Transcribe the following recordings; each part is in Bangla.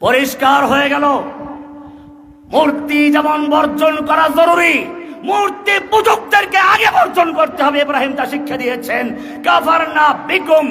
পরিষ্কার হয়ে গেল মূর্তি যেমন বর্জন করা জরুরি, মূর্তি পূজকদেরকে আগে বর্জন করতে হবে। ইব্রাহিম তা শিক্ষা দিয়েছেন। কাফারনা বিকুম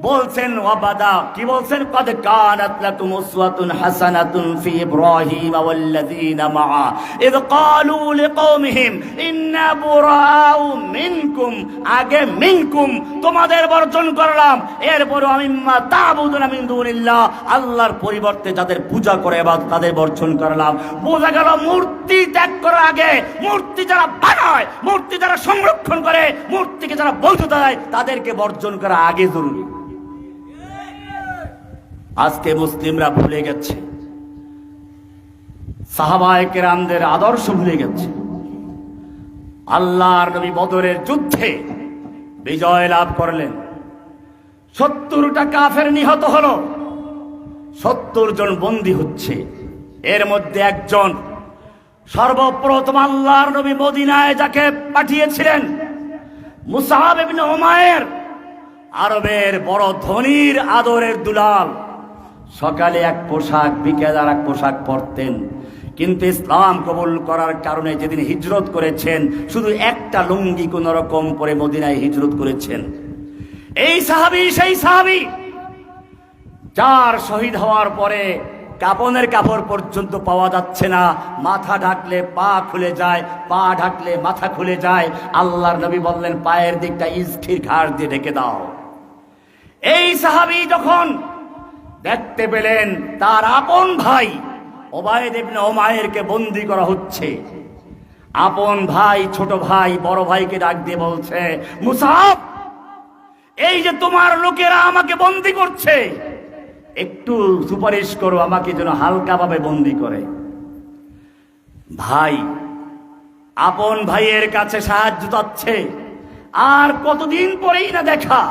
বলছেন, ওয়াবাদা কি বলছেন, কদ কানাত লাকুম উসওয়াতুন হাসানাতুন ফি ইব্রাহিম ওয়াল্লাযীনা মাআ ইয ক্বালু লিকওমিহিম ইন্না বুরাউ মিনকুম, আগে মিনকুম তোমাদের বর্জন করলাম, এরপর আমিম্মা তা'বুদুনা মিন দুনিল্লাহ আল্লাহর পরিবর্তে যাদের পূজা করে ইবাদত তাদের বর্জন করলাম। বোঝা গেল মূর্তি ত্যাগ করার আগে মূর্তি যারা বানায়, মূর্তি যারা সংরক্ষণ করে, মূর্তিকে যারা বৈধতা দেয় তাদেরকে বর্জন করা আগে জরুরি। আজকে মুসলিমরা ভুলে গেছে, সাহাবায়ে কেরামদের আদর্শ ভুলে গেছে। আল্লাহর নবী বদরের যুদ্ধে বিজয় লাভ করলেন, 70টা কাফের নিহত হলো, 70 জন বন্দী হচ্ছে। এর মধ্যে একজন সর্বপ্রথম আল্লাহর নবী মদিনায় যাকে পাঠিয়েছিলেন, মুসআব ইবনে উমাইর, আরবের বড় ধনীর আদরের দুলাল। সকালে এক পোশাক, বিকেলে আর এক পোশাক পরতেন, কিন্তু ইসলাম কবুল করার কারণে যেদিন হিজরত করেছেন শুধু একটা লুঙ্গি কোন রকম পরে মদিনায় হিজরত করেছেন। এই সাহাবী সেই সাহাবী যার শহীদ হওয়ার পরে কাপনের কাপড় পর্যন্ত পাওয়া যাচ্ছে না, মাথা ঢাকলে পা খুলে যায়, পা ঢাকলে মাথা খুলে যায়। আল্লাহর নবী বললেন, পায়ের দিকটা ইস্খির ঘাস দিয়ে ঢেকে দাও। এই সাহাবী যখন দেখতে পেলেন তার আপন ভাই উবাইদ ইবনে উমাইরকে বন্দী করা হচ্ছে, আপন ভাই ছোট ভাই বড় ভাইকে ডাক দিয়ে বলছে, মুসআব, এই যে তোমার লোকেরা আমাকে বন্দী করছে, একটু সুপারিশ করো আমাকে যেন হালকাভাবে বন্দী করে। ভাই আপন ভাইয়ের কাছে সাহায্য চাচ্ছে, আর কতদিন পরেই না দেখা,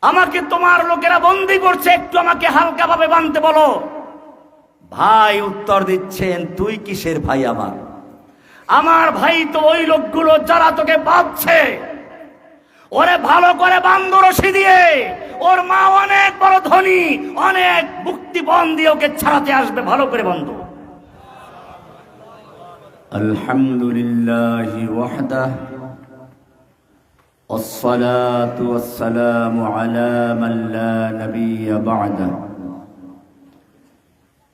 আমাকে তোমার লোকেরা বন্দী করছে, একটু আমাকে হালকাভাবে বাঁধতে বলো। ভাই উত্তর দিচ্ছেন, তুই কিসের ভাই আমার? আমার ভাই তো ওই লোকগুলো যারা তোকে বাঁধছে, ওরে ভালো করে বাঁধ রশি দিয়ে, ওর মা অনেক বড় ধনী, অনেক মুক্তিপণ দিয়ে ওকে ছাড়াতে আসবে, ভালো করে বাঁধ। আলহামদুলিল্লাহি ওয়াহদাহ والصلاة والسلام على من لا نبي بعده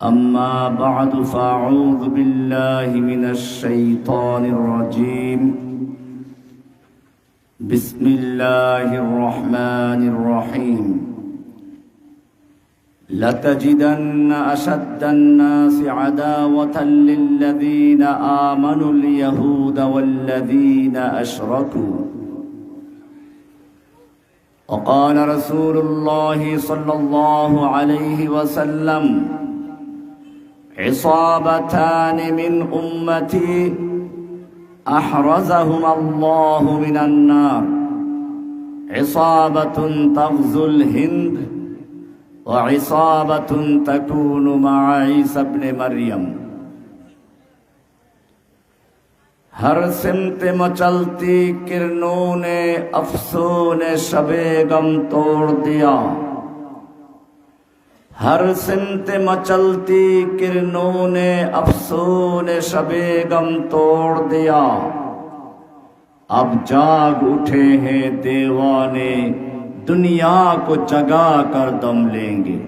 أما بعد فأعوذ بالله من الشيطان الرجيم بسم الله الرحمن الرحيم لتجدن أشد الناس عداوة للذين آمنوا اليهود والذين أشركوا وقال رسول الله صلى الله عليه وسلم عصابتان من أمتي أحرزهما الله من النار عصابة تغزو الهند وعصابة تكون مع عيسى ابن مريم हर सिमत मचलती किरणों ने अफसों ने शबे गम तोड़ दिया हर सिमत मचलती किरणों ने अफसों ने शबे गम तोड़ दिया अब जाग उठे हैं दीवाने दुनिया को जगा कर दम लेंगे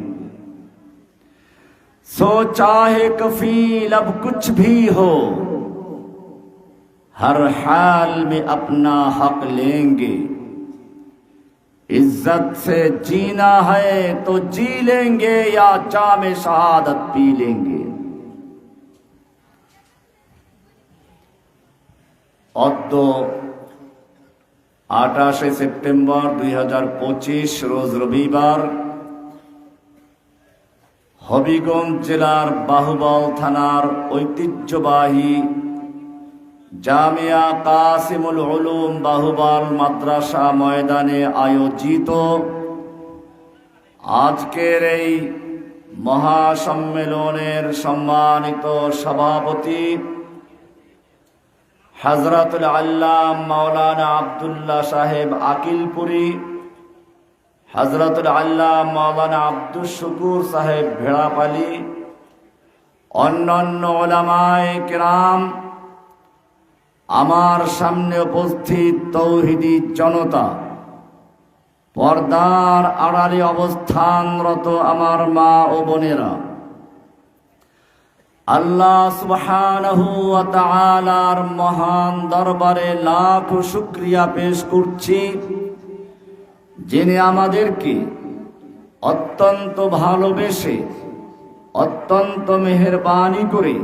सो चाहे कफील अब कुछ भी हो हर हाल में अपना हक लेंगे इज्जत से जीना है तो जी लेंगे या जामे शहादत पी लेंगे অদ্য 28 সেপ্টেম্বর 2025 রোজ রবিবার হবিগঞ্জ জেলার বাহুবল থানার ঐতিহ্যবাহী জামিয়া কাসিমুল উলুম বাহুবল মাদ্রাসা ময়দানে আয়োজিত আজকের এই মহাসম্মেলনের সম্মানিত সভাপতি হযরতুল আল্লামা মাওলানা আব্দুল্লাহ সাহেব আকিলপুরী হযরতুল আল্লামা মাওলানা আব্দুস শুকুর সাহেব ভেড়াপালি, অন্যান্য উলামায়ে কেরাম, আমার সামনে উপস্থিত তৌহিদি জনতা, পর্দার আড়ালে অবস্থানরত আমার মা ও বোনেরা, আল্লাহ সুবহানাহু ওয়া তাআলার মহান দরবারে লাখ শুকরিয়া পেশ করছি, যিনি আমাদেরকে অত্যন্ত ভালোবেসে, অত্যন্ত মেহেরবানি করে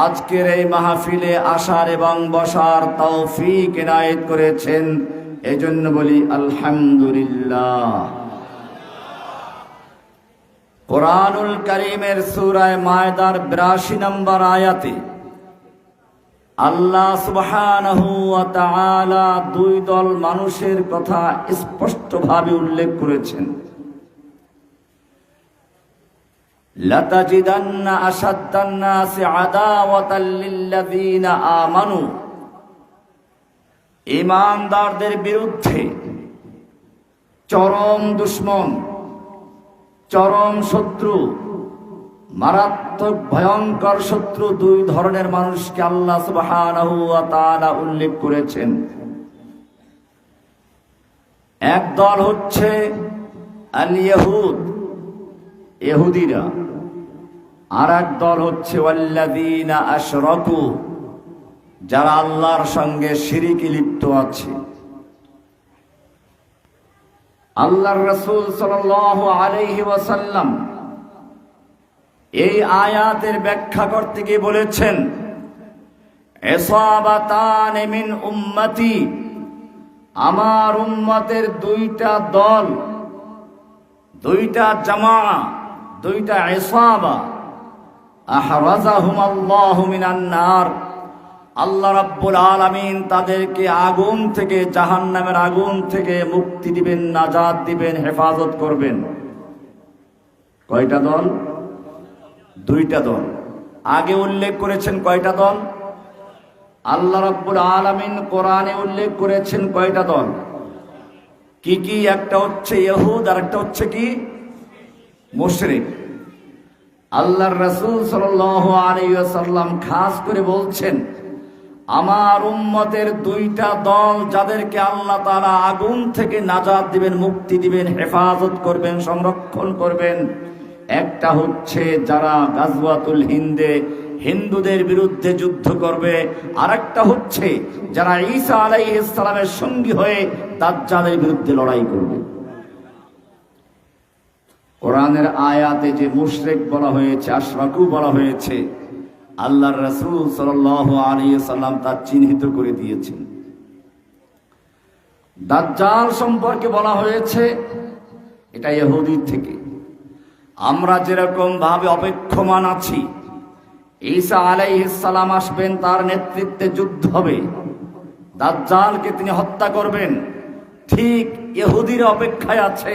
আজকের এই মাহফিলে আসার এবং বসার তৌফিক এনায়েত করেছেন। এজন্য বলি আলহামদুলিল্লাহ। কোরআনুল কারীমের সূরা মায়দার ৮২ নম্বর আয়াতে আল্লাহ সুবহানাহু ওয়া তাআলা দুই দল মানুষের কথা স্পষ্টভাবে উল্লেখ করেছেন। লাতাজিদান্না আশাদ্দান নাসি আদাওয়াতাল লিল্লাযীনা আমানু, ঈমানদারদের বিরুদ্ধে চরম দুশমন, চরম শত্রু, মারাত্মক ভয়ঙ্কর শত্রু দুই ধরনের মানুষকে আল্লাহ সুবহানাহু ওয়া তাআলা উল্লেখ করেছেন। এক দল হচ্ছে আল ইয়াহুদ, ইহুদিরা, আর এক দল হচ্ছে ওয়াল্লাযীনা আশরাকু, যারা আল্লাহর সঙ্গে শিরকে লিপ্ত আছে। আল্লাহর রাসূল সাল্লাল্লাহু আলাইহি ওয়াসাল্লাম এই আয়াতের ব্যাখ্যা করতে গিয়ে বলেছেন, ইসাবাতান মিন উম্মতি, আমার উম্মতের দুইটা দল, দুইটা জামাআ, দুইটা ইসাবা, আহরাজাহুমাল্লাহু মিনান নার, আল্লাহ রাব্বুল আলামিন তাদেরকে আগুন থেকে, জাহান্নামের আগুন থেকে মুক্তি দিবেন, নাজাত দিবেন, হেফাজত করবেন। কয়টা দল? দুইটা দল। আগে উল্লেখ করেছেন কয়টা দল? আল্লাহ রাব্বুল আলামিন কোরআনে উল্লেখ করেছেন কয়টা দল? কি কি? একটা হচ্ছে ইহুদ, আর একটা হচ্ছে কি? মুশরিক। আল্লাহর রাসূল সাল্লাল্লাহু আলাইহি ওয়াসাল্লাম খাস করে বলছেন, আমার উম্মতের দুইটা দল, যাদেরকে আল্লাহ তাআলা আগুন থেকে নাজাত দিবেন, মুক্তি দিবেন, হেফাজত করবেন, সংরক্ষণ করবেন। একটা হচ্ছে যারা গাজওয়াতুল হিন্দে হিন্দুদের বিরুদ্ধে যুদ্ধ করবে, আর একটা হচ্ছে যারা ঈসা আলাইহিস সালামের সঙ্গী হয়ে দাজ্জালের বিরুদ্ধে লড়াই করবে। কোরআনের আয়াতে যে মুশরিক বলা হয়েছে, আশরাকু বলা হয়েছে, আল্লাহর রাসূল সাল্লাল্লাহু আলাইহি সাল্লাম তা চিহ্নিত করে দিয়েছেন। দাজ্জাল সম্পর্কে বলা হয়েছে এটা ইহুদি থেকে। আমরা যেরকম ভাবে অপেক্ষমান আছি ঈসা আলাইহিস সালাম আসবেন, তার নেতৃত্বে যুদ্ধ হবে, দাজ্জালকে তিনি হত্যা করবেন, ঠিক ইহুদিরা অপেক্ষায় আছে,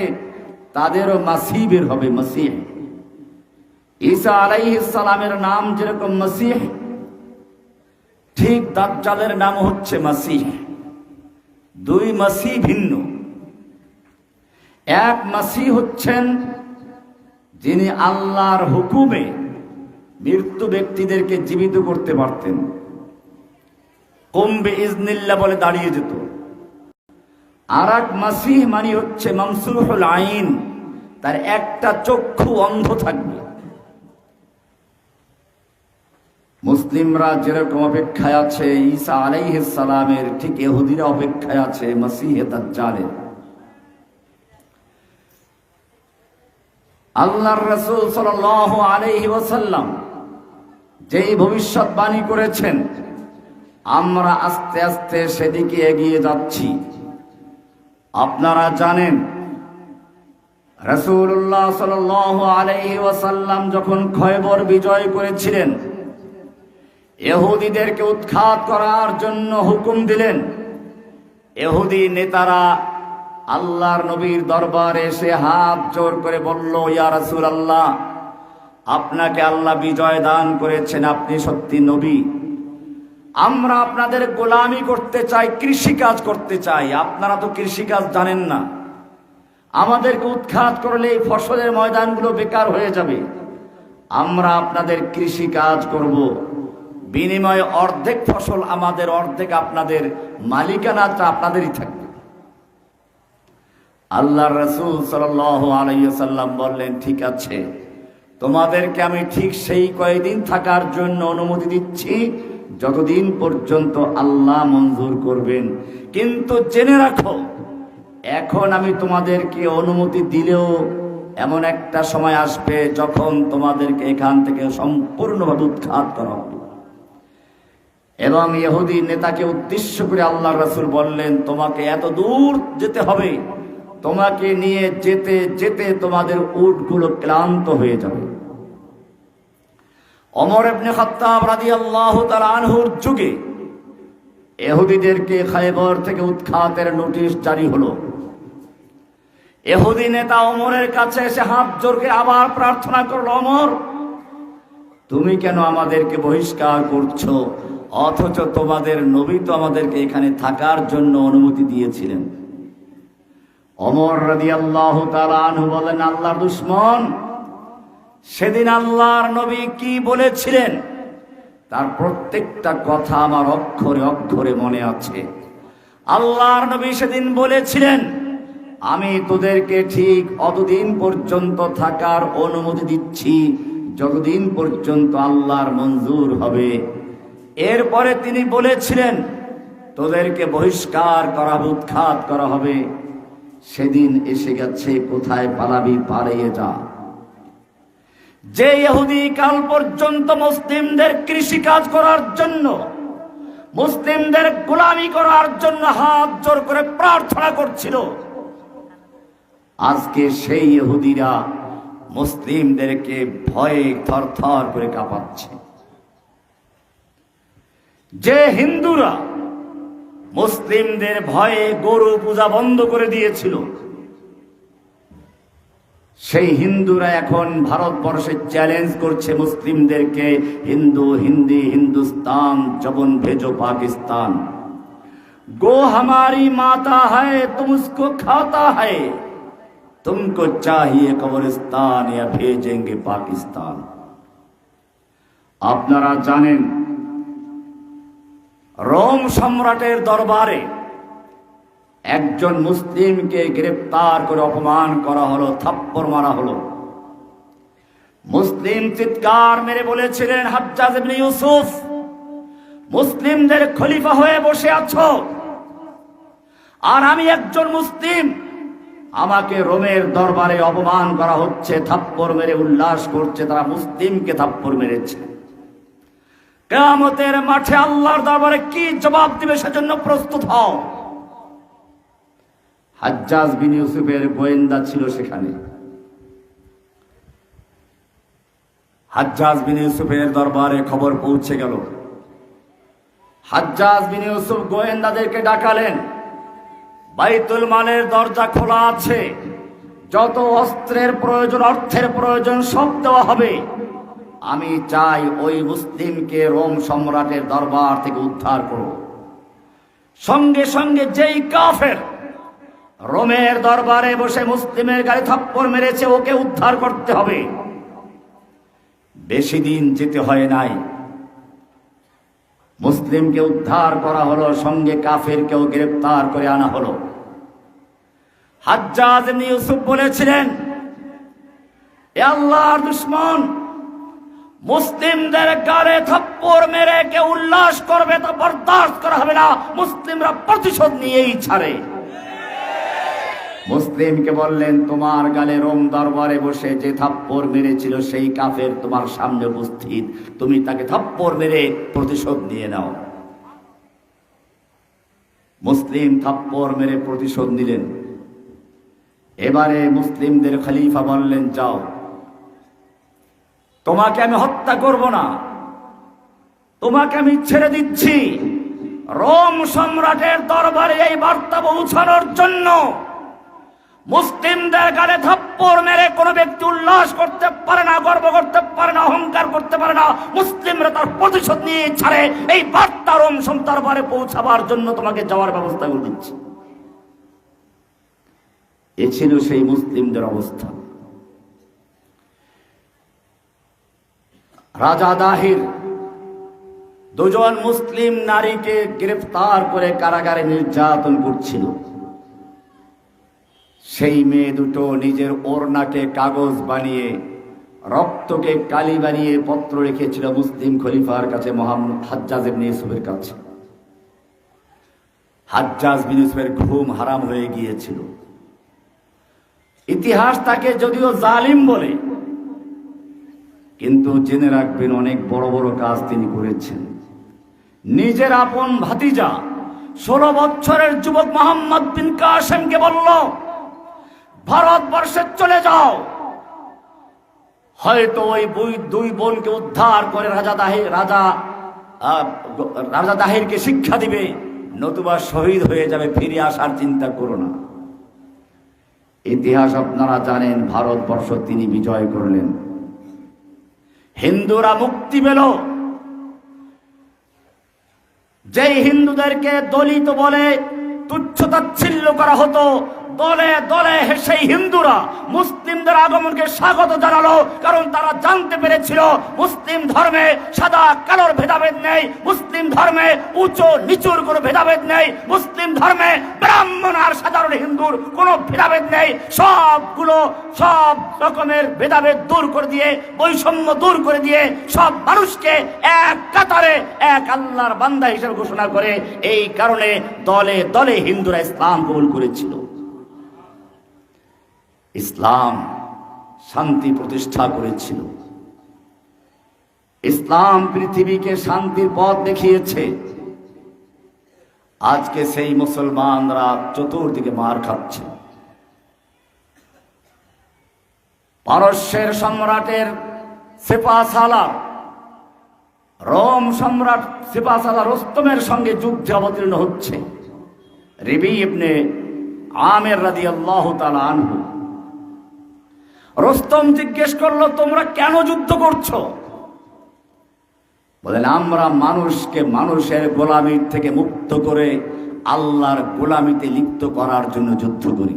তাদেরও মাসীহ বের হবে, মাসীহ। ঈসা আলাইহিস সালামের নাম যেরকম মাসীহ, ঠিক দাজ্জালের নাম হচ্ছে মাসীহ। দুই মাসীহ ভিন্ন। এক মাসীহ হচ্ছেন যিনি আল্লাহর হুকুমে মৃত্যু ব্যক্তিদেরকে জীবিত করতে পারতেন, কুম বিইজনিল্লাহ বলে দাঁড়িয়ে যেত। আর এক মাসীহ মানে হচ্ছে মামসুহুল আইন, তার একটা চক্ষু অন্ধ থাকবে। মুসলিমরা যেরকম অপেক্ষায় আছে ঈসা আলাইহিস সালামের, ঠিক ইহুদিরা অপেক্ষায় আছে মাসীহে দাজ্জালের। আল্লাহর রাসূল সাল্লাল্লাহু আলাইহি ওয়াসাল্লাম যেই ভবিষ্যৎবাণী করেছেন, আমরা আস্তে আস্তে সেদিকে এগিয়ে যাচ্ছি। আপনারা জানেন রাসূলুল্লাহ সাল্লাল্লাহু আলাইহি ওয়াসাল্লাম যখন খয়বর বিজয় করেছিলেন, ইহুদিদেরকে উৎখাত করার জন্য হুকুম দিলেন। ইহুদি নেতারা আল্লাহর নবীর দরবারে এসে হাত জোর করে বলল, ইয়া রাসূলুল্লাহ, আপনাকে আল্লাহ বিজয় দান করেছেন, আপনি সত্যি নবী, আমরা আপনাদের গোলামি করতে চাই, কৃষি কাজ করতে চাই। আপনারা তো কৃষি কাজ জানেন না, আমাদেরকে উৎখাত করলে এই ফসলের ময়দানগুলো বেকার হয়ে যাবে। আমরা আপনাদের কৃষি কাজ করব, বিনিময়ে অর্ধেক ফসল আমাদের, অর্ধেক আপনাদের, মালিকানাটা আপনাদেরই থাকবে। আল্লাহর রাসূল সাল্লাল্লাহু আলাইহি ওয়াসাল্লাম বললেন, ঠিক আছে, তোমাদেরকে আমি ঠিক সেই কয়েকদিন থাকার জন্য অনুমতি দিচ্ছি যতদিন পর্যন্ত আল্লাহ মঞ্জুর করবেন। কিন্তু জেনে রাখো, এখন আমি তোমাদেরকে অনুমতি দিলেও এমন একটা সময় আসবে যখন তোমাদেরকে এখান থেকে সম্পূর্ণভাবে উৎখাত করা হবে। এবং ইহুদি নেতাকে উদ্দেশ্য করে আল্লাহর রাসূল বললেন, তোমাকে এত দূর যেতে হবে, তোমাকে নিয়ে যেতে যেতে তোমাদের উটগুলো ক্লান্ত হয়ে যাবে। ওমর ইবনে খাত্তাব রাদিয়াল্লাহু তাআলা আনহুর যুগে ইহুদিদেরকে খায়বর থেকে উৎখাতের নোটিশ জারি হলো। ইহুদি নেতা ওমরের কাছে এসে হাত জোর করে আবার প্রার্থনা করল, ওমর, তুমি কেন আমাদেরকে বহিষ্কার করছো? অথচ তোমাদের নবী তো আমাদেরকে এখানে থাকার জন্য অনুমতি দিয়েছিলেন। ওমর রাদিয়াল্লাহু তাআলা আনহু বলেন, আল্লাহর দুশমন, সেদিন আল্লাহর নবী কি বলেছিলেন তার প্রত্যেকটা কথা আমার অক্ষরে অক্ষরে মনে আছে। আল্লাহর নবী সেদিন বলেছিলেন, আমি তোদেরকে ঠিক অতদিন পর্যন্ত থাকার অনুমতি দিচ্ছি যতদিন পর্যন্ত আল্লাহর মঞ্জুর হবে। এরপরে তিনি বলেছিলেন, তোদেরকে বহিষ্কার করা হবে, উৎখাত করা হবে। সেদিন এসে গেছে, কোথায় পালাবি, পালিয়ে যা। যে ইহুদি কাল পর্যন্ত মুসলিমদের কৃষি কাজ করার জন্য, মুসলিমদের গোলামি করার জন্য হাত জোর করে প্রার্থনা করছিল, আজকে সেই ইহুদিরা মুসলিমদেরকে ভয়ে থরথর করে কাঁপাচ্ছে। যে হিন্দুরা মুসলিমদের ভয়ে গরু পূজা বন্ধ করে দিয়েছিল, সেই হিন্দুরা এখন ভারতবর্ষে চ্যালেঞ্জ করছে মুসলিমদেরকে, হিন্দু হিন্দি হিন্দুস্তান জবন ভেজো পাকিস্তান। गो हमारी माता है तुम उसको खाता है, तुमको चाहिए कब्रिस्तान या भेजेंगे पाकिस्तान। আপনারা জানেন, রোম সম্রাটের দরবারে একজন মুসলিমকে গ্রেফতার করে অপমান করা হলো, থাপ্পড় মারা হলো। মুসলিম চিৎকার মেরে বলেছিলেন, হাজ্জাজ ইবনে ইউসুফ, মুসলিমদের খলিফা হয়ে বসে আছো, আর আমি একজন মুসলিম, আমাকে রোমের দরবারে অপমান করা হচ্ছে, থাপ্পড় মেরে উল্লাস করছে, তারা মুসলিমকে থাপ্পড় মেরেছে। কিয়ামতের মাঠে আল্লাহর দরবারে কি জবাব দিবে সেজন্য প্রস্তুত হও। হাজ্জাজ বিন ইউসুফের গোয়েন্দা ছিল সেখানে। হাজ্জাজ বিন ইউসুফের দরবারে খবর পৌঁছে গেল। হাজ্জাজ বিন ইউসুফ গোয়েন্দাদেরকে ডাকালেন, বাইতুল মালের দরজা খোলা আছে, যত অস্ত্রের প্রয়োজন, অর্থের প্রয়োজন সব দেওয়া হবে। আমি চাই ওই মুসলিমকে রোম সম্রাটের দরবার থেকে উদ্ধার করো। সঙ্গে সঙ্গে যেই কাফের রোমের দরবারে বসে মুসলিমের গায়ে থাপ্পড় মেরেছে, ওকে উদ্ধার করতে হবে। বেশি দিন যেতে হয় নাই, মুসলিমকে উদ্ধার করা হলো, সঙ্গে কাফেরকেও গ্রেফতার করে আনা হলো। হাজ্জাজ ইবনে ইউসুফ বলেছিলেন, এ আল্লাহর দুশমন, মুসলিমদের গায়ে থাপ্পড় মেরে কে উল্লাস করবে তা বরদাস্ত করা হবে না, মুসলিমরা প্রতিশোধ নিয়েই ছাড়ে। মুসলিমকে বললেন, তোমার গালে রোম দরবারে বসে যে থাপ্পড় মেরেছিল সেই কাফের তোমার সামনে উপস্থিত, তুমি তাকে থাপ্পড় মেরে প্রতিশোধ নিয়ে নাও। মুসলিম থাপ্পড় মেরে প্রতিশোধ নিলেন। এবারে মুসলিমদের খলিফা বললেন, যাও, তোমাকে আমি হত্যা করব না, তোমাকে আমি ছেড়ে দিচ্ছি। রোম সম্রাটের দরবারে এই বার্তা পৌঁছানোর জন্য মুসলিমদের গালে থাপ্পড় মেরে কোনো ব্যক্তি উল্লাস করতে পারে না, গর্ব করতে পারে না, অহংকার করতে পারে না। মুসলিমরা তার প্রতিশোধ নিয়ে ছাড়ে। এই বার্তা রোম দরবারে পৌঁছাবার জন্য তোমাকে যাওয়ার ব্যবস্থা করে দিচ্ছি। এ ছিল সেই মুসলিমদের অবস্থা। রাজা দাহির দুজন মুসলিম নারীকে গ্রেফতার করে কারাগারে নির্যাতন করছিল। সেই মেয়ে দুটো নিজের ওড়নাকে কাগজ বানিয়ে, রক্তকে কালি বানিয়ে পত্র রেখেছিল মুসলিম খলিফার কাছে, মোহাম্মদ হাজ্জাজ ইবনে ইউসুফের কাছে। হাজ্জাজ বিন ইউসুফের ঘুম হারাম হয়ে গিয়েছিল। ইতিহাস তাকে যদিও জালিম বলে, কিন্তু জেনে রাখবেন অনেক বড় বড় কাজ তিনি করেছেন। নিজের আপন ভাতিজা 16 বছরের যুবক মোহাম্মদ বিন কাসেমকে বলল, ভারতবর্ষে চলে যাও, হয়তো ওই দুই বোনকে উদ্ধার করে রাজা দাহিরকে শিক্ষা দিবে, নতুবা শহীদ হয়ে যাবে, ফিরে আসার চিন্তা করো না। ইতিহাস আপনারা জানেন, ভারতবর্ষ তিনি বিজয় করলেন। হিন্দুরা মুক্তি পেল। যেই হিন্দুদেরকে দলিত বলে তুচ্ছ-তাচ্ছিল্য করা হতো, দলে দলে সেই হিন্দুরা মুসলিমদের আগমনকে স্বাগত জানালো, কারণ তারা জানতে পেরেছিল মুসলিম ধর্মে সাদা কালোর ভেদাভেদ নেই, মুসলিম ধর্মে উঁচু নিচুর কোনো ভেদাভেদ নেই, মুসলিম ধর্মে ব্রাহ্মণ আর সাধারণ হিন্দুর কোনো ভেদাভেদ নেই। সব রকমের ভেদাভেদ দূর করে দিয়ে, বৈষম্য দূর করে দিয়ে সব মানুষকে এক কাতারে এক আল্লাহর বান্দা হিসেবে ঘোষণা করে, এই কারণে দলে দলে হিন্দুরা ইসলাম কবুল করেছিল। ইসলাম শান্তি প্রতিষ্ঠা করেছিল। ইসলাম পৃথিবীকে শান্তির পথ দেখিয়েছে। আজকে সেই মুসলমানরা চতুর্দিকে মার খাচ্ছে। পারস্যের সম্রাটের সেপাসালার, রোম সম্রাট সেপাসালার রুস্তমের সঙ্গে যুদ্ধে অবতীর্ণ হচ্ছে। রিবি ইবনে আমের রাদিয়াল্লাহু তাআলা আনহু। রুস্তম জিজ্ঞেস করলো, তোমরা কেন যুদ্ধ করছো? বলেন, আমরা মানুষকে মানুষের গোলামির থেকে মুক্ত করে আল্লাহর গোলামিতে লিপ্ত করার জন্য যুদ্ধ করি।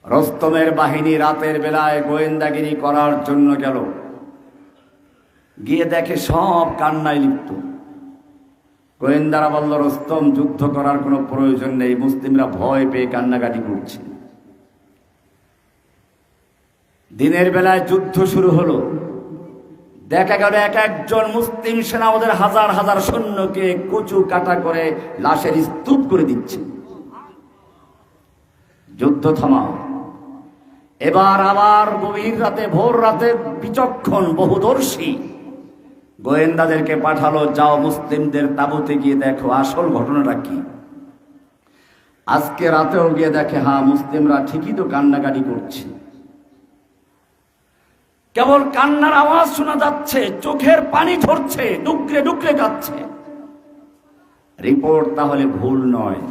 রুস্তমের বাহিনী রাতের বেলায় গোয়েন্দাগিরি করার জন্য গেল, গিয়ে দেখে সব কান্নায় লিপ্ত। গোয়েন্দারা বলল, রুস্তম, যুদ্ধ করার কোনো প্রয়োজন নেই, মুসলিমরা ভয় পেয়ে কান্নাকাটি করছে। দিনের বেলায় যুদ্ধ শুরু হলো। দেখা গেল এক একজন মুসলিম সেনা ওদের হাজার হাজার সৈন্যকে কচু কাটা করে লাশের স্তূপ করে দিচ্ছে। যুদ্ধ থামাও। এবার আবার গভীর রাতে, ভোর রাতে বিচক্ষণ বহুদর্শী গোয়েন্দাদেরকে পাঠালো, যাও মুসলিমদের তাঁবুতে গিয়ে দেখো আসল ঘটনাটা কি। আজকে রাতেও গিয়ে দেখে, হ্যাঁ, মুসলিমরা ঠিকই তো কান্নাকাটি করছে। কেবল কান্নার আওয়াজ শোনা যাচ্ছে, চোখের পানি ঝরছে, ডুকরে ডুকরে কাঁদছে। রিপোর্ট তাহলে ভুল নয়।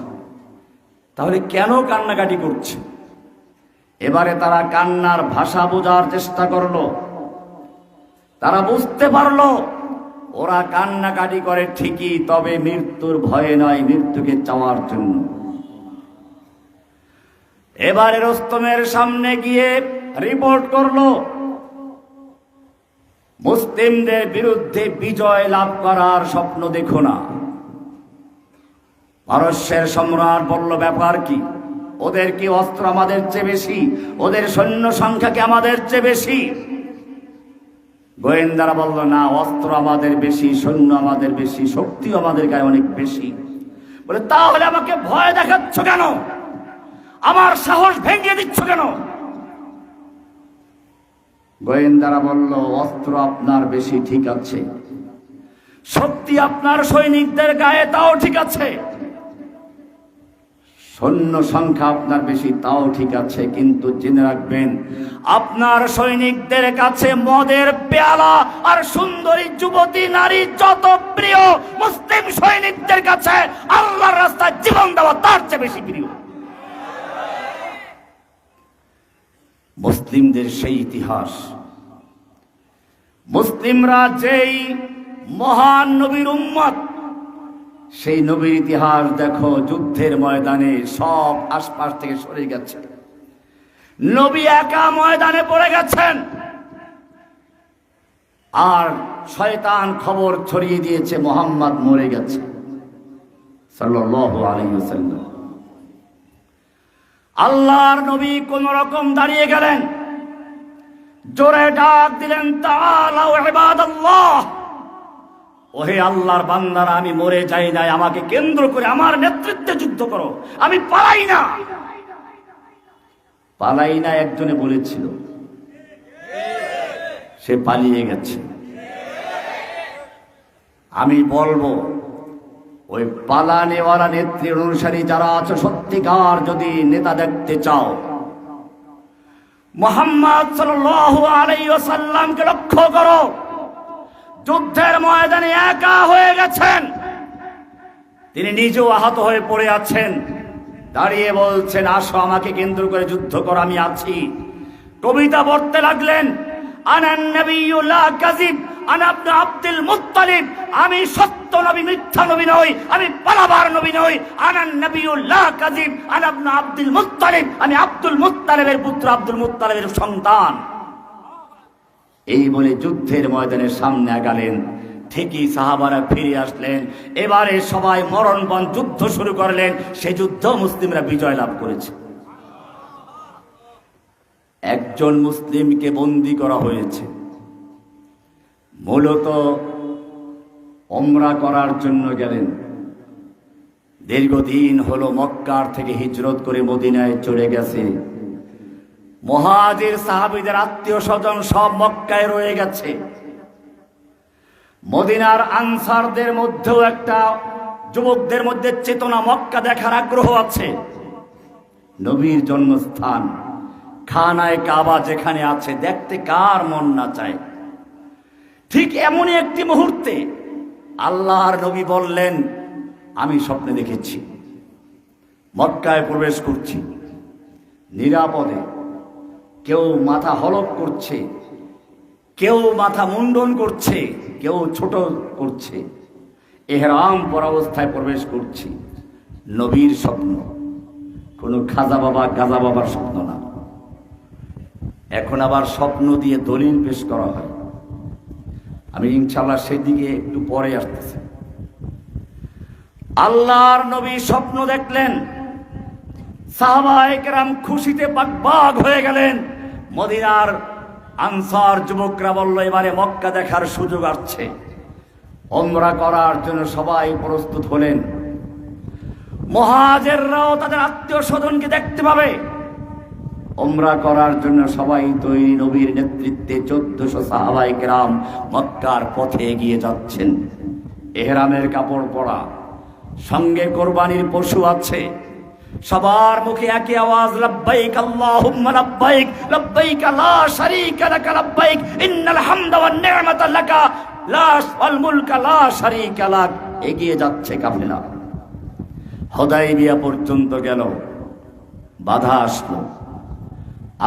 তাহলে কেন কান্নাকাটি করছে? এবারে তারা কান্নার ভাষা বোঝার চেষ্টা করলো। তারা বুঝতে পারলো ওরা কান্নাকাটি করে ঠিকই, তবে মৃত্যুর ভয়ে নয়, মৃত্যুকে চাওয়ার জন্য। এবারে রুস্তমের সামনে গিয়ে রিপোর্ট করলো, মুসলিমদের বিরুদ্ধে বিজয় লাভ করার স্বপ্ন দেখো না। পারস্যের সম্রাট বলল, ব্যাপার কি? ওদের কি অস্ত্র আমাদের চেয়ে বেশি? ওদের সৈন্য সংখ্যা কি আমাদের চেয়ে বেশি? গোয়েন্দারা বলল, না, অস্ত্র আমাদের বেশি, সৈন্য আমাদের বেশি, শক্তিও আমাদের গায়ে অনেক বেশি। বলে, তাহলে আমাকে ভয় দেখাচ্ছ কেন? আমার সাহস ভেঙে দিচ্ছ কেন? গোয়েন্দারা বলল, অস্ত্র আপনার বেশি ঠিক আছে, শক্তি আপনার সৈনিকদের গায়ে তাও ঠিক আছে, সৈন্য সংখ্যা আপনার বেশি তাও ঠিক আছে, কিন্তু জেনে রাখবেন আপনার সৈনিকদের কাছে মদের পেয়ালা আর সুন্দরী যুবতী নারী যত প্রিয়, মুসলিম সৈনিকদের কাছে আল্লাহর রাস্তায় জীবন দেওয়া তার চেয়ে বেশি প্রিয়। মুসলিমদের সেই ইতিহাস। মুসলিমরা যেই মহান নবীর উম্মত, সেই নবীর ইতিহাস দেখো, যুদ্ধের ময়দানে সব আশপাশ থেকে সরে গেছে, নবী একা ময়দানে পড়ে গেছেন। আর শয়তান খবর ছড়িয়ে দিয়েছে মুহাম্মদ মরে গেছে সাল্লাল্লাহু আলাইহি ওয়াসাল্লাম। আল্লাহর নবী কোন রকম দাঁড়িয়ে গেলেন, জোরে ডাক দিলেন, তাআলাউ ইবাদাল্লাহ, ওহে আল্লাহর বান্দারা, আমি মরে যাই নাই, আমাকে কেন্দ্র করে আমার নেতৃত্বে যুদ্ধ করো, আমি পালাই না। পালাই না একজনে বলেছিল, সে পালিয়ে গেছে। আমি বলবো, ওই পালানেওয়ালা নেত্রীর অনুসারী যারা আছো, সত্যিকার যদি নেতা দেখতে চাও, মুহাম্মদ সাল্লাল্লাহু আলাইহি ওয়াসাল্লামকে লক্ষ্য করো। যুদ্ধের ময়দানে একা হয়ে গেছেন, তিনি নিজেও আহত হয়ে পড়ে আছেন, দাঁড়িয়ে বলছেন, আসো আমাকে কেন্দ্র করে যুদ্ধ করো, আমি আছি। কবিতা পড়তে লাগলেন, আনান নবিয়্যু লা কাযিব আনা ইবনে আব্দুল মুত্তালিব, আমি সত্য নবী, মিথ্যা নবী নই, আমি পালাবার নবী নই। আনান নবিয়্যু লা কাযিব আনা ইবনে আব্দুল মুত্তালিব, আমি আব্দুল মুত্তালিবের পুত্র, আব্দুল মুত্তালিবের সন্তান। এই বলে যুদ্ধের ময়দানের সামনে আগালেন। ঠিকই সাহাবারা ফিরে আসলেন, এবারে সবাই মরণপণ যুদ্ধ শুরু করলেন। সেই যুদ্ধ মুসলিমরা বিজয় লাভ করেছে। একজন মুসলিমকে বন্দী করা হয়েছে, মূলত ওমরা করার জন্য গেলেন। দীর্ঘদিন হলো মক্কার থেকে হিজরত করে মদিনায় চলে গেছে। মুহাজির সাহাবীদের আত্মীয় স্বজন সব মক্কায় রয়ে গেছে। মদিনার আনসারদের মধ্যেও একটা যুবকদের মধ্যে চেতনা, মক্কা দেখার আগ্রহ আছে। নবীর জন্মস্থান খানায়ে কাবা যেখানে আছে, দেখতে কার মন না চায়। ঠিক এমনই একটি মুহূর্তে আল্লাহর নবী বললেন, আমি স্বপ্নে দেখেছি মক্কায় প্রবেশ করছি, নিরাপদে। কেউ মাথা হলক করছে, কেউ মাথা মুন্ডন করছে, কেউ ছোট করছে, ইহরাম পরা অবস্থায় প্রবেশ করছি। নবীর স্বপ্ন, কোনো খাজা বাবা গাজা বাবার স্বপ্ন না। এখন আবার স্বপ্ন দিয়ে দলিল পেশ করা হয়, আমি ইনশাআল্লাহ সেদিকে একটু পরে আসতেছি। আল্লাহর নবী স্বপ্ন দেখলেন, সাহাবায়ে কেরাম খুশিতে বাগবাগ হয়ে গেলেন। মদিনার আনসার যুবকরা বলল, এবারে মক্কা দেখার সুযোগ আসছে। ওমরা করার জন্য সবাই প্রস্তুত হলেন। মুহাজিররাও তাদের আত্মীয় স্বজনকে দেখতে পাবে, ওমরা করার জন্য সবাই তৈরি। নবীর নেতৃত্বে 1400 সাহাবায়ে কেরাম মক্কার পথে এগিয়ে যাচ্ছেন। ইহরামের কাপড় পরা, সঙ্গে কোরবানির পশু আছে। সবার মুখে একই আওয়াজ, লব্বাইক আল্লাহুম্মা লব্বাইক, লব্বাইক লা শারীকা লাক লব্বাইক, ইন্নাল হামদা ওয়ান নি'মাতা লাকা ওয়াল মুলকা লা শারীকা লাক। এগিয়ে যাচ্ছে কাফেলা। হুদায়বিয়া পর্যন্ত গেল, বাধা আসলো।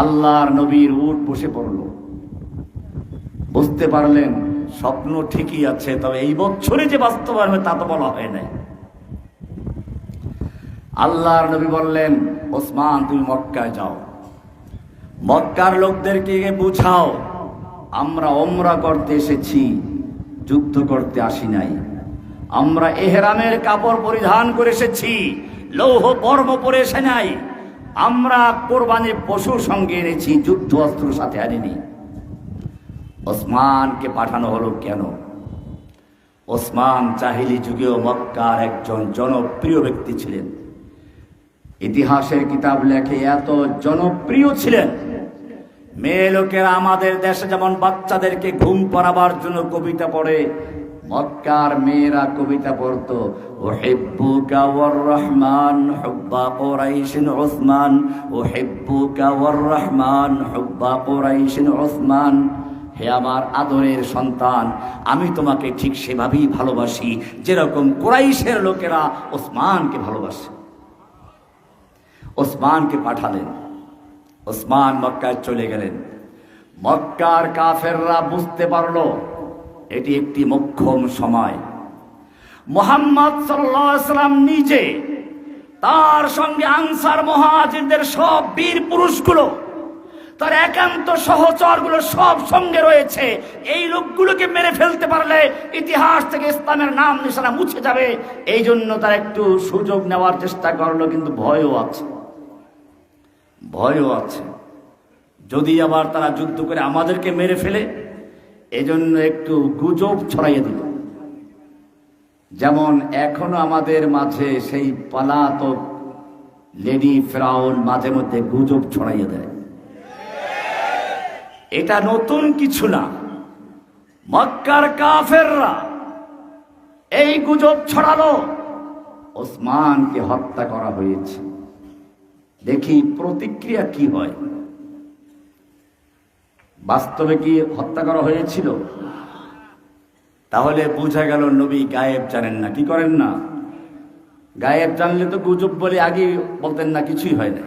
আল্লাহর নবীর উট বসে পড়ল। বুঝতে পারলেন স্বপ্ন ঠিকই আছে, তবে এই বছরে যে বাস্তবায়ন হবে তা তো বলা হয় নাই। আল্লাহর নবী বললেন, ওসমান তুমি মক্কায় যাও, মক্কার লোকদেরকে বুঝাও আমরা ওমরা করতে এসেছি, যুদ্ধ করতে আসি নাই। আমরা ইহরামের কাপড় পরিধান করে এসেছি, লৌহ বর্ম পরে এসে নাই। আমরা কোরবানির পশুর সঙ্গে এনেছি, যুদ্ধ অস্ত্র সাথে আনিনি। ওসমানকে পাঠানো হলো কেন? ওসমান জাহিলি যুগেও মক্কার একজন জনপ্রিয় ব্যক্তি ছিলেন। ইতিহাসের কিতাব লেখে এত জনপ্রিয় ছিলেন, মেয়ে লোকেরা আমাদের দেশে যেমন বাচ্চাদেরকে ঘুম পাড়াবার জন্য কবিতা পড়ে, মক্কার মেয়েরা কবিতা পড়তো, উহিব্বুকা ওয়ার রহমান হুব্বা কুরাইশিন উসমান, উহিব্বুকা ওয়ার রহমান হুব্বা কুরাইশিন উসমান। হে আমার আদরের সন্তান, আমি তোমাকে ঠিক সেভাবেই ভালোবাসি যেরকম কুরাইশের লোকেরা ওসমানকে ভালোবাসে। ওসমানকে পাঠালেন। ওসমান মক্কায় চলে গেলেন। মক্কার কাফেররা বুঝতে পারল এটি একটি মোক্ষম সময়। মুহাম্মদ সাল্লাল্লাহু আলাইহি ওয়াসাল্লাম নিজে, তার সঙ্গে আনসার মুহাজিরদের সব বীর পুরুষগুলো, তার একান্ত সহচরগুলো সব সঙ্গে রয়েছে। এই লোকগুলোকে মেরে ফেলতে পারলে ইতিহাস থেকে ইসলামের নাম নিশানা মুছে যাবে। এই জন্য তার একটু সুযোগ নেওয়ার চেষ্টা করলো, কিন্তু ভয়ও আছে। যদি আবার তারা যুদ্ধ করে আমাদেরকে মেরে ফেলে, এজন্য একটু গুজব ছড়াইয়ে দিল। যেমন এখনো আমাদের মাঝে সেই পলাতক লেডি ফেরাউন মাঝে মধ্যে গুজব ছড়াইয়ে দেয়। এটা নতুন কিছু না। মক্কার কাফেররা এই গুজব ছড়ালো ওসমানকে হত্যা করা হয়েছে। দেখি প্রতিক্রিয়া কি হয়। বাস্তবে কি হত্যা করা হয়েছিল? তাহলে বোঝা গেল নবী গায়েব জানেন না। কি করেন না? গায়েব জানলে তো গুজব বলে আগে বলতেন না, কিছুই হয় না।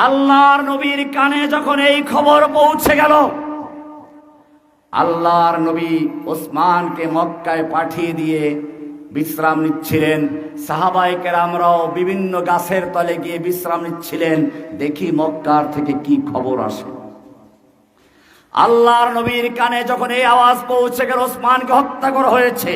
আল্লাহর নবীর কানে যখন এই খবর পৌঁছে গেল, আল্লাহর নবী ওসমানকে মক্কায় পাঠিয়ে দিয়ে বিশ্রাম নিচ্ছিলেন। সাহাবায়ে কেরামরাও বিভিন্ন গাছের তলে গিয়ে বিশ্রাম নিচ্ছিলেন। দেখি মক্কার থেকে কি খবর আসে। আল্লাহর নবীর কানে যখন এই আওয়াজ পৌঁছে গেল ওসমানকে হত্যা করা হয়েছে,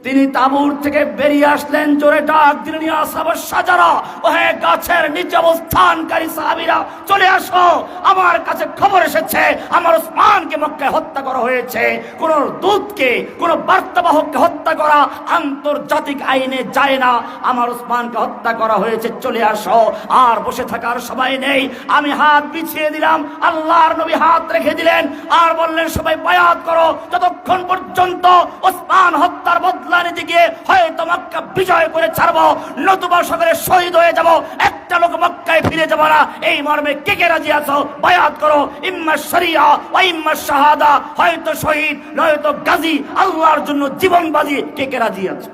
তিনি তাঁবুর থেকে বেরিয়ে আসলেন, জোরে ডাক দিলেন, ইয়া সাহাবাস শাজারা, ওহে গাছের নিচে অবস্থানকারী সাহাবীরা, চলে আসো, আমার কাছে খবর এসেছে আমার ওসমানকে মক্কায় হত্যা করা হয়েছে। কোন দূতকে, কোন বার্তাবাহককে হত্যা করা আন্তর্জাতিক আইনে যায় না। আমার ওসমানকে হত্যা করা হয়েছে, চলে আসো। আর বসে থাকার সবাই নেই। আমি হাত বিছিয়ে দিলাম, আল্লাহর নবী হাত রেখে দিলেন, আর বললেন সবাই বায়াত করো, যতক্ষণ পর্যন্ত ওসমান হত্যার বদলা নিতে গিয়ে হয়তো মক্কা বিজয় করে ছাড়বো, নতুবা সকলে শহীদ হয়ে যাব, একটা লোক মক্কায় ফিরে যাব না। এই মর্মে কে কে রাজি আছো? বায়াত করো। ইম্মা শরিয়া ওয়া ইম্মা শাহাদা, হয়তো শহীদ নয়তো গাজী, আল্লাহর জন্য জীবন বাজি। কে কে রাজি আছো?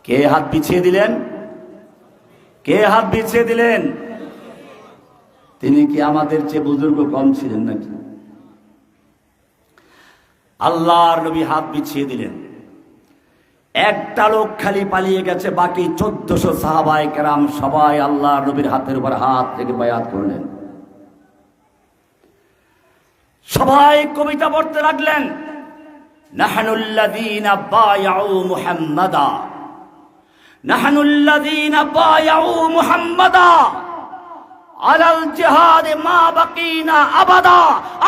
কে হাত বিছিয়ে দিলেন? কে হাত বিছিয়ে দিলেন? তিনি কি আমাদের চেয়ে বুজুর্গ কম ছিলেন নাকি? আল্লাহর নবী হাত বিছিয়ে দিলেন। একটা লোক খালি পালিয়ে গেছে, বাকি 1400 সাহাবায়ে কেরাম সবাই আল্লাহর নবীর হাতের উপর হাত রেখে বায়াত করলেন। সবাই কবিতা পড়তে লাগলেন, নাহনুল্লাযীনা বায়াউ মুহাম্মাদা, নাহনুল্লাযীনা বায়াউ মুহাম্মাদা আলাল জিহাদ মা বাকিনা আবাদা।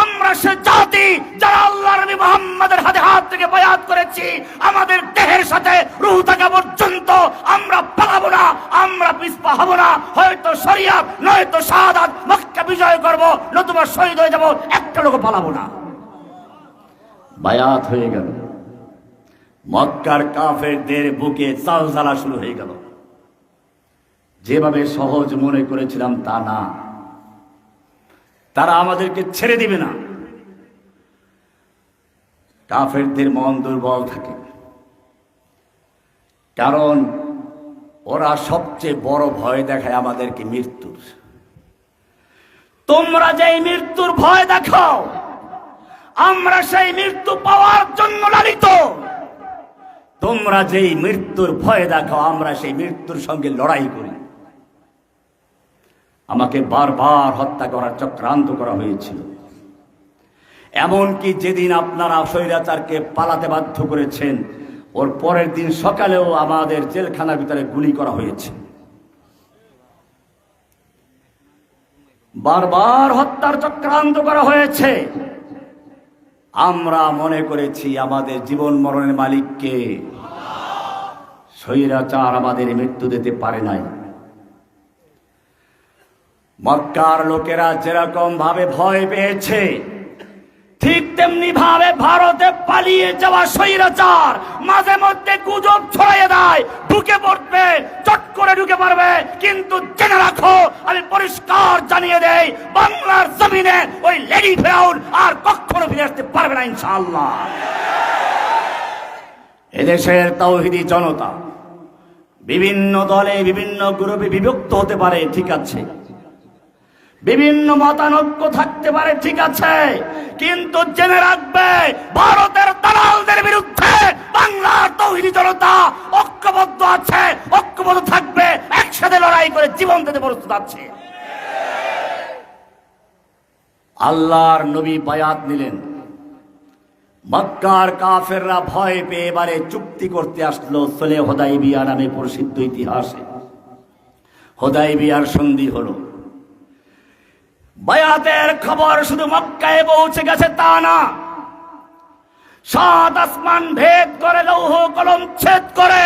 আমরা সে জাতি যারা আল্লাহর নবী মুহাম্মদের হাতে হাত থেকে বায়াত করেছি। আমাদের দেহের সাথে রূহ থাকা পর্যন্ত আমরা পালাবো না, আমরা পিছপা হব না। হয়তো শরিয়াত নয়তো শাহাদাত, মক্কা বিজয় করব, নতুবা শহীদ হয়ে যাব, একটা লোক পালাবো না। বায়াত হয়ে গেল। মক্কার কাফেরদের বুকে জালজালা শুরু হয়ে গেল। যেভাবে সহজ মনে করেছিলাম তা না, তারা আমাদেরকে ছেড়ে দিবে না। কাফেরদের মন দুর্বল থাকে, কারণ ওরা সবচেয়ে বড় ভয় দেখায় আমাদেরকে মৃত্যুর। তোমরা যেই মৃত্যুর ভয় দেখাও, আমরা সেই মৃত্যু পাওয়ার জন্য লালিত। তোমরা যেই মৃত্যুর ভয় দেখাও, আমরা সেই মৃত্যুর সঙ্গে লড়াই করি। আমাকে বারবার হত্যা করার চক্রান্ত করা হয়েছিল। এমনকি যেদিন আপনারা স্বৈরাচারকে পালাতে বাধ্য করেছেন, ওর পরের দিন সকালেও আমাদের জেলখানার ভিতরে গুলি করা হয়েছে। বারবার হত্যার চক্রান্ত করা হয়েছে। আমরা মনে করেছি আমাদের জীবন মরণের মালিককে, স্বৈরাচার আমাদের মৃত্যু দিতে পারে নাই। মক্কার লোকেরা যেরকম ভাবে ভয় পেয়েছে, ঠিক তেমনি ভাবে ভারতে পালিয়ে যাওয়া স্বৈরাচার মাঝে মধ্যে গুজব ছড়িয়ে দেয়, ঢুকে পড়বে, চট করে ঢুকে পারবে। কিন্তু জেনে রাখো, আমি পরিষ্কার জানিয়ে দেই, বাংলার জমিনে ওই লেডি ফেরাউন আর কখনো ফিরে আসতে পারবে না ইনশাআল্লাহ। এদেশের তাওহীদি জনতা বিভিন্ন দলে বিভিন্ন গ্রুপে বিভক্ত হতে পারে, ঠিক আছে, বিভিন্ন মতানৈক্য থাকতে পারে, ঠিক আছে, কিন্তু জেনে রাখবে ভারতের দালালদের বিরুদ্ধে বাংলার তৌহিদি জনতা ঐক্যবদ্ধ আছে, ঐক্যবদ্ধ থাকবে, একসাথে লড়াই করে জীবন দিতে প্রস্তুত আছে। আল্লাহর নবী বায়াত নিলেন। মক্কার কাফেররা ভয় পেয়ে এবারে চুক্তি করতে আসলো সুলহ হুদায়বিয়া নামে প্রসিদ্ধ ইতিহাসে। হুদায়বিয়ার সন্ধি হলো। বায়াতের খবর শুধু মক্কায় পৌঁছে গেছে তা না, সাত আসমান ভেদ করে লৌহ কলম ছেদ করে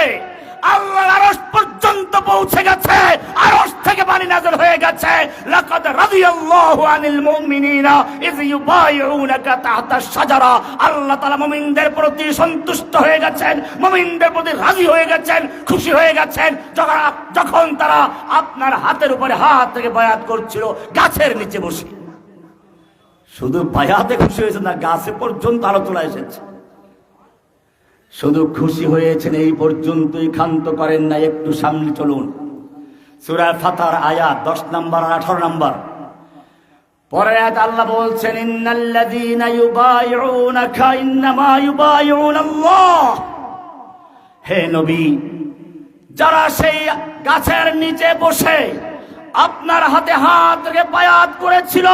আল্লাহর আরশ পর্যন্ত পৌঁছে গেছে। আরশ থেকে বাণী নাযিল হয়ে গেছে, লাকাদ রাদিয়াল্লাহু আনিল মুমিনিনা ইয ইউবাইউনাকা তাহতা শাজারা। আল্লাহ তাআলা মুমিনদের প্রতি সন্তুষ্ট হয়ে গেছেন, মুমিনদের প্রতি রাজি হয়ে গেছেন, খুশি হয়ে গেছেন যখন তারা আপনার হাতের উপরে হাত থেকে বায়াত করছিল গাছের নিচে বসে। শুধু বায়াতে খুশি হয়েছে না, গাছে পর্যন্ত আলোচনা এসেছে। শুধু খুশি হয়েছেন এই পর্যন্তই ক্ষান্ত করেন না, একটু সামনে চলুন। সূরা ফাতহার আয়াত 10 নম্বর আর 18 নম্বর। পরে আয়াত আল্লাহ বলছেন, ইন্নাল্লাযীনা ইউবাইউনাকা ইন্নামা ইউবাইউনাল্লাহ। হে নবী, যারা সেই গাছের নিচে বসে আপনার হাতে হাত রেখে বায়াত করেছিল,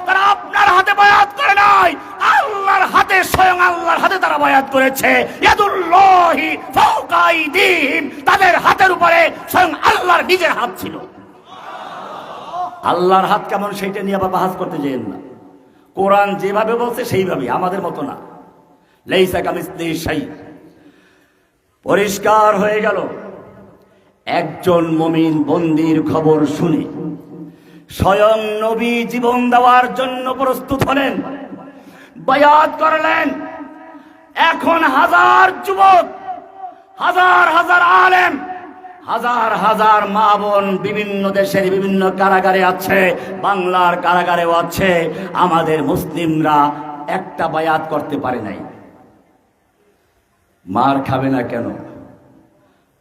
তারা আপনার হাতে বায়াত করে নাই, আল্লাহর হাতে, স্বয়ং আল্লাহর হাতে তারা বায়াত করেছে। ইয়াদুল্লাহি ফাওকা আইদিহিম, তাদের হাতের উপরে স্বয়ং আল্লাহর নিজের হাত ছিল। আল্লাহর হাত কেমন সেইটা নিয়ে আবার বাহাস করতে যেন না। কোরআন যেভাবে বলছে সেইভাবে, আমাদের মতো না। লাইসা কামিসলিহি শাই। পরিষ্কার হয়ে গেল। একজন মুমিন বন্দির খবর শুনে স্বয়ং নবী জীবন দেওয়ার জন্য প্রস্তুত হলেন, বায়াত করলেন। এখন হাজার যুবক, হাজার হাজার আলেম, হাজার হাজার মা বোন বিভিন্ন দেশের বিভিন্ন কারাগারে আছে, বাংলার কারাগারেও আছে। আমাদের মুসলিমরা একটা বায়াত করতে পারে নাই। মার খাবে না কেন?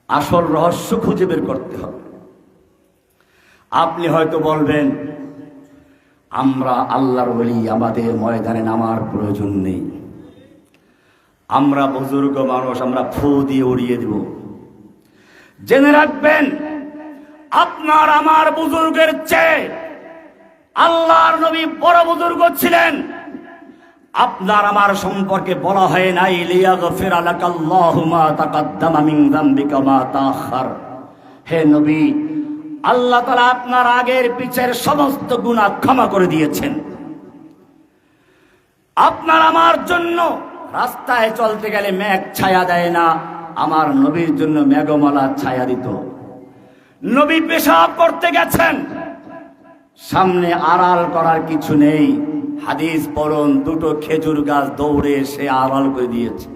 আসল রহস্য খুঁজে বের করতে হবে। আপনি হয়তো বলবেন, আমরা আল্লাহর ওলি, আমাদের ময়দানে নামার প্রয়োজন নেই, আমরা বুজুর্গ মানুষ, আমরা ফু দিয়ে উড়িয়ে দেব। জেনে রাখবেন, আপনার আমার বুজুর্গের চেয়ে আল্লাহর নবী বড় বুজুর্গ ছিলেন। আপনার আমার সম্পর্কে বলা হয় নাই, লিয়াগফিরা লাকাল্লাহু মা তাকাদ্দামা মিন যামবিকা মা তাআখার। হে নবী, আল্লাহ তাআলা আপনার আগের পিছের সমস্ত গুনাহ ক্ষমা করে দিয়েছেন। আপনার আমার জন্য রাস্তায় চলতে গেলে মেঘ ছায়া দেয় না, আমার নবীর জন্য মেঘমালা ছায়া দিত। নবী পেশাব করতে গেছেন, সামনে আড়াল করার কিছু নেই। হাদিস পড়ুন, দুটো খেজুর গাছ দৌড়ে সে আড়াল করে দিয়েছে।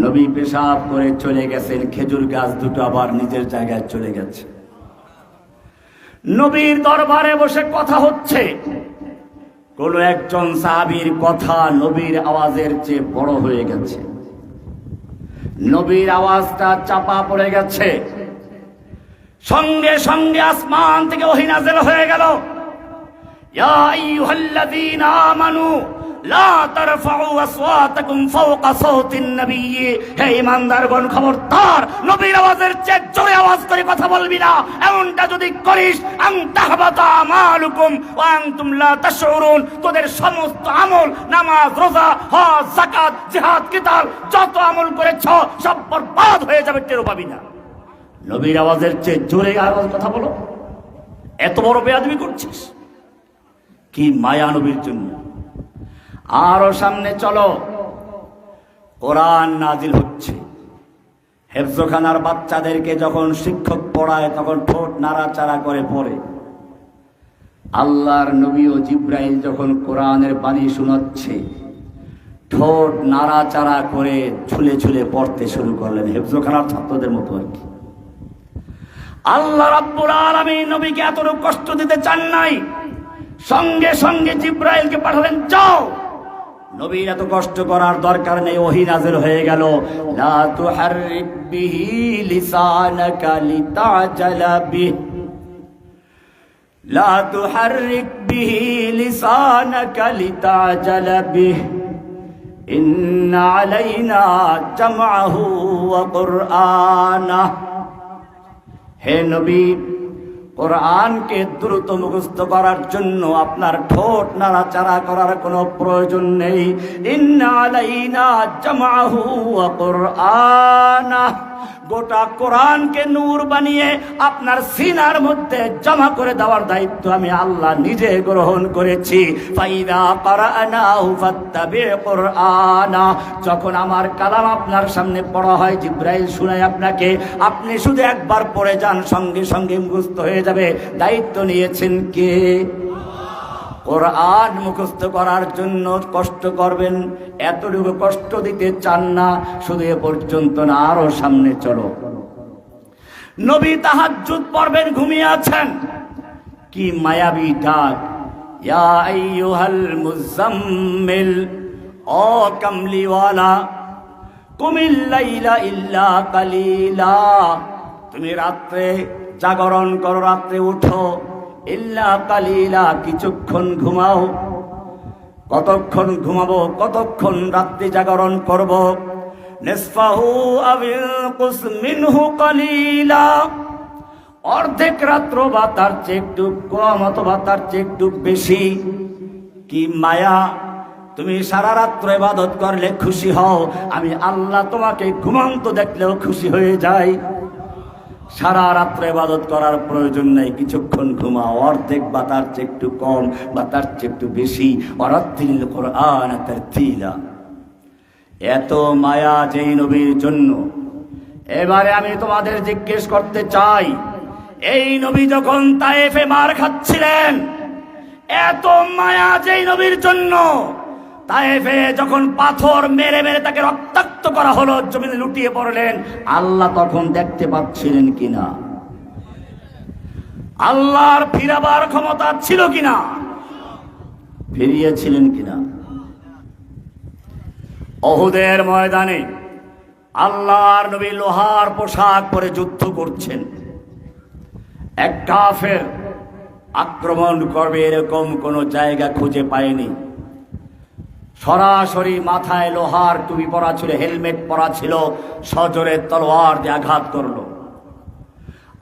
নবী পেশাব করে চলে গেছেন, খেজুর গাছ দুটো আবার নিজের জায়গায় চলে গেছে। নবীর দরবারে বসে কথা হচ্ছে, কোন একজন সাহাবীর কথা নবীর আওয়াজের চেয়ে বড় হয়ে গেছে। নবীর আওয়াজটা চাপা পড়ে গেছে। সঙ্গে সঙ্গে আসমান থেকে ওহী নাযিল হয়ে গেল, ইয়া আইয়ুহাল্লাযীনা আমানু লা তারফাউ আসওয়াতাকুম ফাওকা সাওতিন নবিয়্যি। হে ঈমানদারগণ, খবরদার নবীর আওয়াজের চেয়ে জোরে আওয়াজ করে কথা বলবি না। এমনটা যদি করিস, আন তাহবাতা আমালুকুম ওয়া আনতুম লা তাশউরুন, তোদের সমস্ত আমল, নামাজ, রোজা, হজ, যাকাত, জিহাদ, কিতাল, যত আমল করেছ সব বরবাদ হয়ে যাবে, টের পাবি না। নবীর আওয়াজের চেয়ে জোরে আওয়াজ কথা বলো, এত বড় বেয়াদবি করছিস? কি মায়া নবীর জন্য। আরো সামনে চলো, কোরআন নাজিল হচ্ছে। হেফজখানার বাচ্চাদেরকে যখন শিক্ষক পড়ায় তখন ঠোঁট নাড়াচাড়া করে পড়ে। আল্লাহর নবী ও জিবরাইল যখন কোরআনের বাণী শোনাচ্ছে, ঠোঁট নাড়াচাড়া করে ছুলে ছুলে পড়তে শুরু করলেন, হেফজখানার ছাত্রদের মতো আর কি। আল্লাহ রাব্বুল আলামিন নবীকে এতটুকু কষ্ট দিতে চান নাই, সঙ্গে সঙ্গে জিবরাইলকে পাঠালেন, যাও। নবীর এত কষ্ট করার দরকার নেই, ওহী নাযিল হয়ে গেল। লা তুহাররিক বিহি লিসানাকা লিতাজালা বিহি, লা তুহাররিক বিহি লিসানাকা লিতাজালা বিহি ইন্না আলাইনা জামআহু ওয়া কুরআনাহ। হে নবী, কোরআনকে দ্রুত মুখস্থ করার জন্য আপনার ঠোঁট নাড়াচাড়া করার কোনো প্রয়োজন নেই। ইন্না আলাইনা জামআহু ওয়া কুরআনাহ। গোটা কোরআনকে নূর বানিয়ে আপনার সিনার মধ্যে জমা করে দেওয়ার দায়িত্ব আমি আল্লাহ নিজে গ্রহণ করেছি। ফাইদা কারানাহু ফাত্তাবি' কুরআনা। যখন আমার কালাম আপনার সামনে পড়া হয়, জিবরাইল শোনায় আপনাকে, আপনি শুধু একবার পড়ে যান, সঙ্গে সঙ্গে মুখস্থ হয়ে যাবে। দায়িত্ব নিয়েছেন কে? কোরআন মুখস্থ করার জন্য কষ্ট করবেন, এতটুকু কষ্ট দিতে চান না। শুধু এ পর্যন্ত না, আরো সামনে চলো। নবী তাহাজ্জুদ পড়বেন, ঘুমিয়ে আছেন। কি মায়াবী ডাক, ইয়া আইয়ুহাল মুজাম্মিল, ও কামলিওয়ালা, কুমিল লাইলা ইল্লা কালিলা। তুমি রাত্রে জাগরণ করো, রাত্রে উঠো, ইল্লা কালিলা, কিছুক্ষণ ঘুমাও। কতক্ষণ ঘুমাবো? কতক্ষণ রাত্রি জাগরণ করব? নিসফাহু আবিল কুস মিনহু কালিলা। অর্ধেক রাত্র বা তার চেয়ে একটু কম, অথবা তার চেয়ে একটু বেশি। কি মায়া! তুমি সারা রাত্র ইবাদত করলে খুশি হও, আমি আল্লাহ তোমাকে ঘুমন্ত দেখলেও খুশি হয়ে যাই। সারা রাত্র ইবাদত করার প্রয়োজন নেই, কিছুক্ষণ ঘুমাও, অর্ধেক বা তার চেয়ে একটু কম বা তার চেয়ে একটু বেশি। ওয়ারাত্তিল কুরআন তারতিলা। এত মায়া যেই নবীর জন্য। এবারে আমি তোমাদের জিজ্ঞেস করতে চাই, এই নবী যখন তায়েফে মার খাচ্ছিলেন, এত মায়া যেই নবীর জন্য, তায়েফে যখন পাথর মেরে মেরে তাকে রক্তাক্ত করা হলো, জমিনে লুটিয়ে পড়লেন, আল্লাহ তখন দেখতে পাচ্ছিলেন কিনা? আল্লাহর ফিরাবার ক্ষমতা ছিল কিনা? ফিরিয়েছিলেন কিনা? উহুদের ময়দানে আল্লাহর নবী লোহার পোশাক পরে যুদ্ধ করছেন। এক কাফের আক্রমণ করবে এরকম কোন জায়গা খুঁজে পায়নি। সরাসরি মাথায় লোহার টুপি পরা ছিল, হেলমেট পরা ছিল, সজোরে তলোয়ার দিয়ে আঘাত করলো।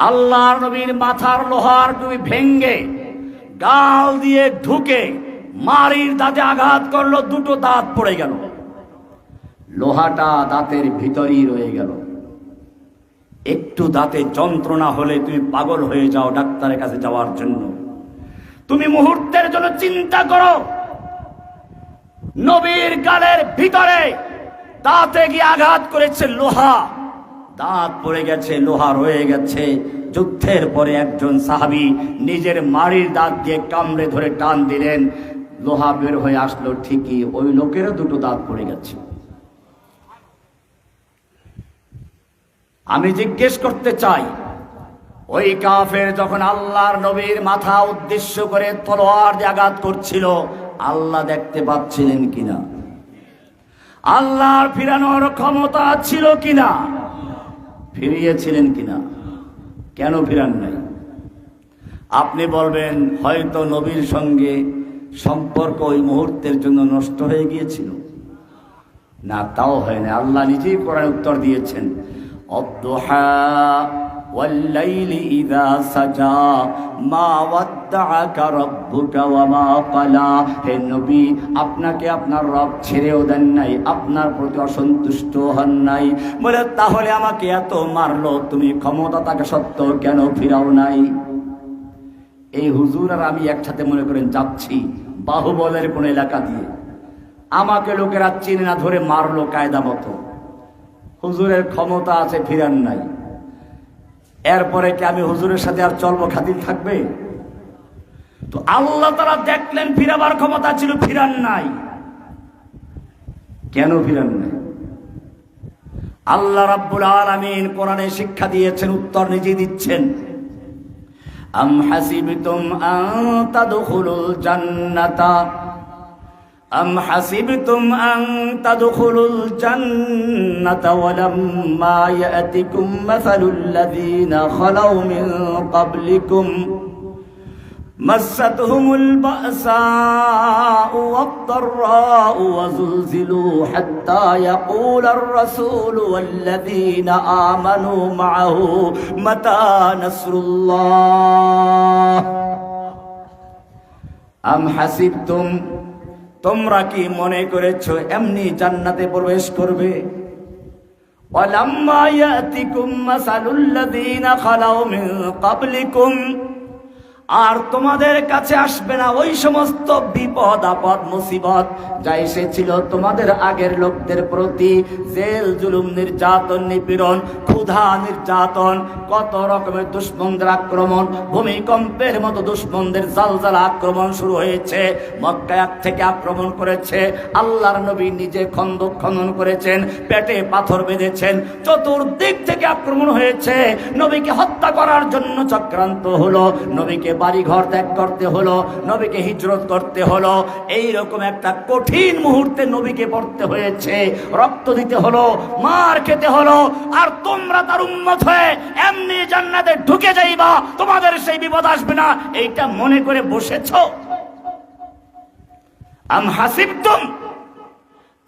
আল্লাহর নবীর মাথার লোহার টুপি ভেঙ্গে গাল দিয়ে ঢুকে মারির দাঁতে আঘাত করলো, দুটো দাঁত পড়ে গেল। লোহাটা দাঁতের ভিতরেই রয়ে গেল। একটু দাঁতে যন্ত্রণা হলে তুমি পাগল হয়ে যাও ডাক্তারের কাছে যাওয়ার জন্য। তুমি মুহূর্তের জন্য চিন্তা করো, নবীর গালের ভিতরে দাঁতে গিয়ে আঘাত করেছে লোহা, দাঁত পড়ে গেছে, লোহা রয়ে গেছে। যুদ্ধের পরে একজন সাহাবী নিজের মারির দাঁত দিয়ে কামড়ে ধরে টান দিলেন, লোহা বের হয়ে আসলো। ঠিকই ওই লোকেরও দুটো দাঁত পড়ে গেছে। আমি জিজ্ঞেস করতে চাই, ওই কাফের যখন আল্লাহর নবীর মাথা উদ্দেশ্য করে তলোয়ার দিয়ে আঘাত করছিল, আল্লাহ দেখতে পাচ্ছিলেন কিনা? আল্লাহর ফিরানোর ক্ষমতা ছিল কিনা? ফিরিয়েছিলেন কিনা? কেন ফিরান নাই? আপনি বলবেন হয়তো নবীর সঙ্গে সম্পর্ক ওই মুহূর্তের জন্য নষ্ট হয়ে গিয়েছিল। না, তাও হয় না। আল্লাহ নিজেই কোরআনে উত্তর দিয়েছেন, অদ্দুহা ওয়াল্লাইলি ইযা সাজা মা ওয়াদ্দাআকা রাব্বুকা ওয়া মা ক্বালা। হে নবী, আপনাকে আপনার রব ছেড়েও দেন নাই, আপনার প্রতি অসন্তুষ্ট হন নাই। বলে তাহলে আমাকে এত মারলো, তুমি ক্ষমতা থাকা সত্ত্বেও কেন ফিরাও নাই? এই হুজুর আর আমি একসাথে মনে করেন যাচ্ছি বাহুবলের কোন এলাকা দিয়ে, আমাকে লোকেরা চিনে না, ধরে মারলো কায়দা মতো। হুজুরের ক্ষমতা আছে, ফিরান নাই। এরপরে কি আমি হুজুরের সাথে আর চলবো? খাতির থাকবে? তো আল্লাহ তাআলা দেখলেন ফিরাবার ক্ষমতা ছিল, ফিরান নাই। কেন ফিরান নাই? আল্লাহ রাব্বুল আলামিন কোরআনে শিক্ষা দিয়েছেন, উত্তর নিজে দিচ্ছেন। আম হাসিবতুম আন তাদখুলুল জান্নাতা أم حسبتم أن تدخلوا الجنة ولما يأتكم مثل الذين خلوا من قبلكم মাসাতহুমুল বাসাউ ওয়াদ-দাররাউ ওয়াযুলজিলু হাত্তা ইয়াকুলার রাসূলু ওয়াল্লাযীনা আমানু মা'আহু মাতা নাসরুল্লাহ। আম হাসিবতুম, তোমরা কি মনে করেছো এমনি জান্নাতে প্রবেশ করবে? ওয়ালাম্মা ইয়াতিকুম মাসালুল লাযীনা খালাউ মিন ক্বাবলিকুম, আর তোমাদের কাছে আসবে না ওই সমস্ত বিপদ আপদ মুসিবত যা এসেছিল তোমাদের আগের লোকদের প্রতি। জেল জুলুম, নির্যাতন, নিপীড়ন, ক্ষুধা, নির্যাতন, কত রকমের দুশমনদের আক্রমণ, ভূমিকম্পের মতো দুশমনদের জালজালা আক্রমণ শুরু হয়েছে। মক্কা থেকে আক্রমণ করেছে, আল্লাহর নবী নিজে খন্দক খনন করেছেন, পেটে পাথর বেঁধেছেন, চতুর্দিক থেকে আক্রমণ হয়েছে। নবীকে হত্যা করার জন্য চক্রান্ত হলো, নবীকে বাড়ি ঘর ত্যাগ করতে হলো, নবীকে হিজরত করতে হলো। এইরকম একটা কঠিন মুহূর্তে নবীকে পড়তে হয়েছে, রক্ত দিতে হলো, মার খেতে হলো। আর তোমরা তার উম্মত হয়ে এমনি জান্নাতে ঢুকে যাইবা, তোমাদের সেই বিপদ আসবে না, এইটা মনে করে বসেছো? আম হাসিবতুম,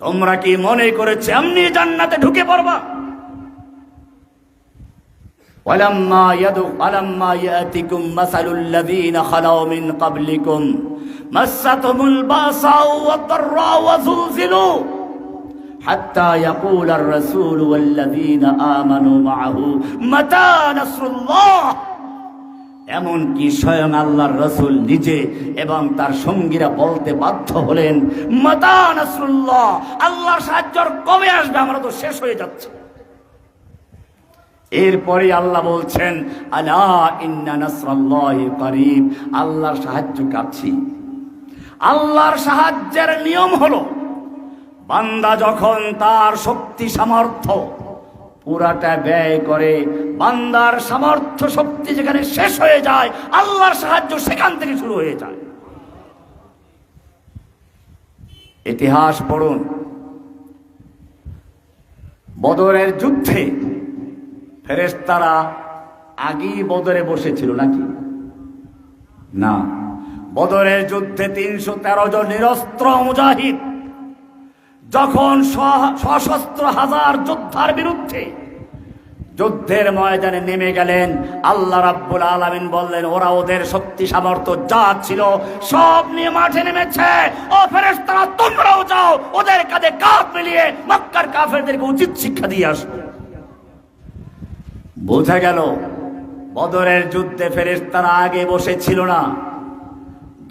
তোমরা কি মনে করেছো এমনি জান্নাতে ঢুকে পড়বা? ওয়ালাম্মা ইয়াতিকুম মাসালুল লাযীনা খালাউ মিন ক্বাবলিকুম মাসাতহুমুল বাসাউ ওয়াদ-দাররাউ ওয়াযুলজিলু হাত্তা ইয়াকুলার রাসূলু ওয়াল্লাযীনা আমানু মা'আহু মাতা নাসরুল্লাহ। এমনকি স্বয়ং আল্লাহর রাসূল নিজে এবং তার সঙ্গীরা বলতে বাধ্য হলেন, মাতা নাসরুল্লাহ, আল্লাহর সাহায্য কবে আসবে? আমরা তো শেষ হয়ে যাচ্ছি। এরপরে আল্লাহ বলছেন, আলা ইন্না নাসরাল্লাহি করিব, আল্লাহর সাহায্য কাছে। আল্লাহর সাহায্যের নিয়ম হলো, বান্দা যখন তার শক্তি সামর্থ্য পুরাটা ব্যয় করে, বান্দার সামর্থ্য শক্তি যেখানে শেষ হয়ে যায়, আল্লাহর সাহায্য সেখান থেকে শুরু হয়ে যায়। ইতিহাস পড়ুন, বদরের যুদ্ধে ফেরেশতারা আগেই বদরে বসেছিল নাকি? না, বদরের যুদ্ধে 313 জন নিরস্ত্র মুজাহিদ যখন সশস্ত্র হাজার যোদ্ধার বিরুদ্ধে যুদ্ধের ময়দানে নেমে গেলেন, আল্লাহ রাব্বুল আলামিন বললেন, ওরা ওদের শক্তি সামর্থ্য যা ছিল সব নিয়ে মাঠে নেমেছে। ও ফেরেশতারা, তোমরাও যাও, ওদের কাঁধে কাঁধ মিলিয়ে মক্কার কাফেরদেরকে উচিত শিক্ষা দিয়ে আসো। বোঝা গেল বদরের যুদ্ধে ফেরেশতারা আগে বসেছিল না।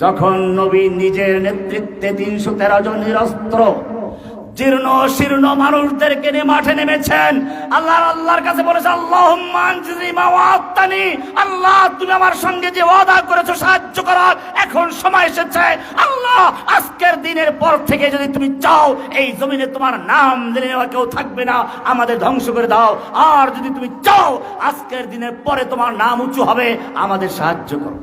যখন নবী নিজের নেতৃত্বে 313 জন নিরস্ত্র জীর্ণ শীর্ণ মানুষদেরকে নিয়ে মাঠে নেমেছেন, আল্লাহর কাছে বলেছে, আল্লাহুম্মা আনজিনি মা ওয়া'আদতানি, আল্লাহ তুমি আমার সঙ্গে যে ওয়াদা করেছো সাহায্য করার, এখন সময় এসেছে। আল্লাহ, আজকের দিনের পর থেকে যদি তুমি চাও এই জমিনে তোমার নাম জেনে নেওয়া কেউ থাকবে না, আমাদের ধ্বংস করে দাও। আর যদি তুমি চাও আজকের দিনের পরে তোমার নাম উঁচু হবে, আমাদের সাহায্য করো।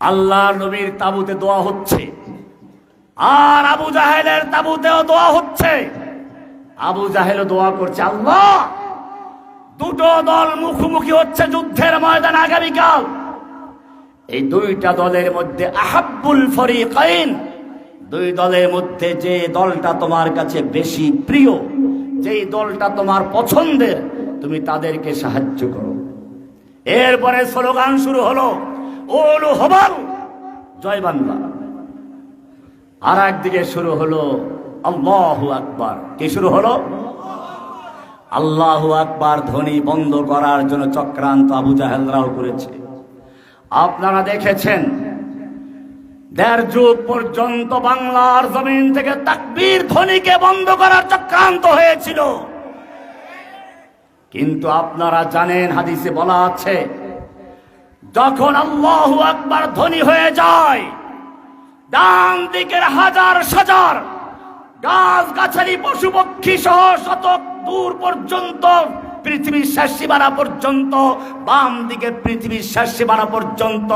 আল্লাহ নবীর তাবুতে দোয়া হচ্ছে, আর আবু জাহেলের তাবুতেও দোয়া হচ্ছে। আবু জাহেলও দোয়া করছে, আল্লাহ, দুটো দল মুখোমুখি হচ্ছে যুদ্ধের ময়দান আগামীকাল। এই দুইটা দলের মধ্যে আহাব্বুল ফরিকাইন, দুই দলের মধ্যে যে দলটা তোমার কাছে বেশি প্রিয়, যেই দলটা তোমার পছন্দের, তুমি তাদেরকে সাহায্য করো। এরপরে স্লোগান শুরু হলো, ওলু হবাল, জয় বাংলা। আর একদিকে শুরু হলো আল্লাহু আকবার। কি শুরু হলো? আল্লাহু আকবার ধ্বনি বন্ধ করার জন্য চক্রান্ত আবু জাহেলরাও করেছে। আপনারা দেখেছেন 1.5 যুগ পর্যন্ত বাংলার জমিন থেকে তাকবীর ধ্বনিকে বন্ধ করার চক্রান্ত হয়েছিল। কিন্তু আপনারা জানেন, হাদিসে বলা আছে, যখন আল্লাহু আকবার ধ্বনি হয়ে যায়, ডান দিকের হাজার সাজার গাছ গাছালি পশু পক্ষী সহ শত দূর পর্যন্ত, পৃথিবীর শেষ সীমানা পর্যন্ত, বাম দিকে পৃথিবীর শেষ সীমানা পর্যন্ত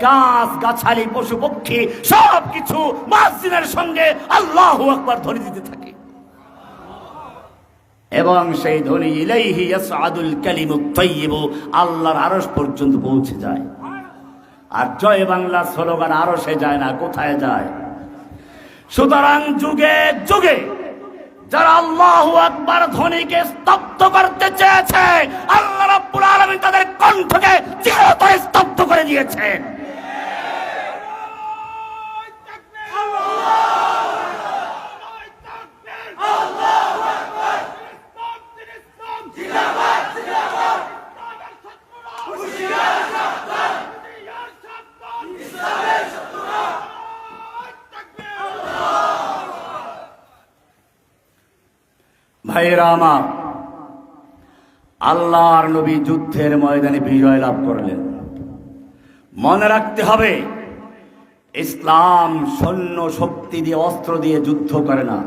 গাছ গাছালি পশু পক্ষী সবকিছু মুয়াজ্জিনের সঙ্গে আল্লাহু আকবার ধ্বনি দিতে থাকে। এবং সেই ধ্বনি ইলাইহি ইয়াসআদুল কালিমুত তাইয়্যিবু, আল্লাহর আরশ পর্যন্ত পৌঁছে যায়। আর জয় বাংলা স্লোগান আরো সে যায় না, কোথায় যায়? সুতরাং যুগে যুগে যারা আল্লাহু আকবার ধ্বনিকে স্তব্ধ করতে চেয়েছে, আল্লাহ রাব্বুল আলামিন তাদের কণ্ঠকে চিরতরে স্তব্ধ করে দিয়েছেন। ভাইরা আমার, আল্লাহর নবী যুদ্ধের ময়দানে বিজয় লাভ করলেন। মনে রাখতে হবে, ইসলাম সৈন্য শক্তি দিয়ে অস্ত্র দিয়ে যুদ্ধ করে না।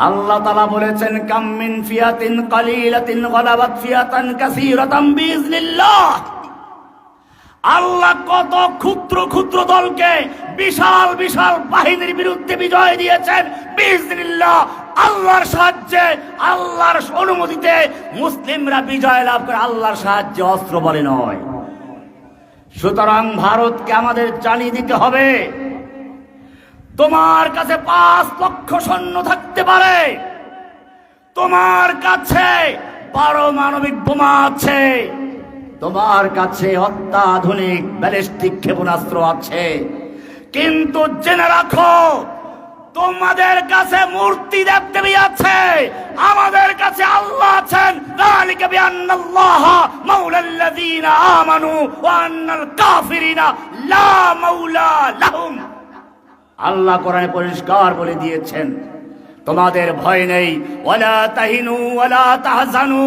আল্লাহ তাআলা বলেছেন, কাম মিন ফিয়াতিন কালিলাতিন গালাবাত ফিয়াতান কাসীরাতান বিইজনিল্লাহ। আল্লাহ কত ক্ষুদ্র ক্ষুদ্র দলকে বিশাল বিশাল বাহিনীর বিরুদ্ধে বিজয় দিয়েছেন বিইজনিল্লাহ। আল্লাহর সাহায্যে, আল্লাহর অনুমতিতে মুসলিমরা বিজয় লাভ করে, আল্লাহর সাহায্যে, অস্ত্র বলে নয়। সুতরাং ভারতকে আমাদের জানিয়ে দিতে হবে, তোমার কাছে 5 লক্ষ সৈন্য থাকতে পারে, তোমার কাছে পারমাণবিক বোমা আছে, তোমার কাছে অত্যাধুনিক ব্যালিস্টিক ক্ষেপণাস্ত্র আছে, কিন্তু জেনে রাখো তোমাদের কাছে মূর্তি দেবদেবী আছে, আমাদের কাছে আল্লাহ আছেন। যালিকা বিআন্নাল্লাহা মাওলাল্লাযীনা আমানু ওয়া আন্নাল কাফিরিনা লা মাওলা লাহুম। আল্লাহ কোরআনে পরিষ্কার বলে দিয়েছেন, তোমাদের ভয় নেই। ওয়ালা তাহিনু ওয়ালা তাহজানু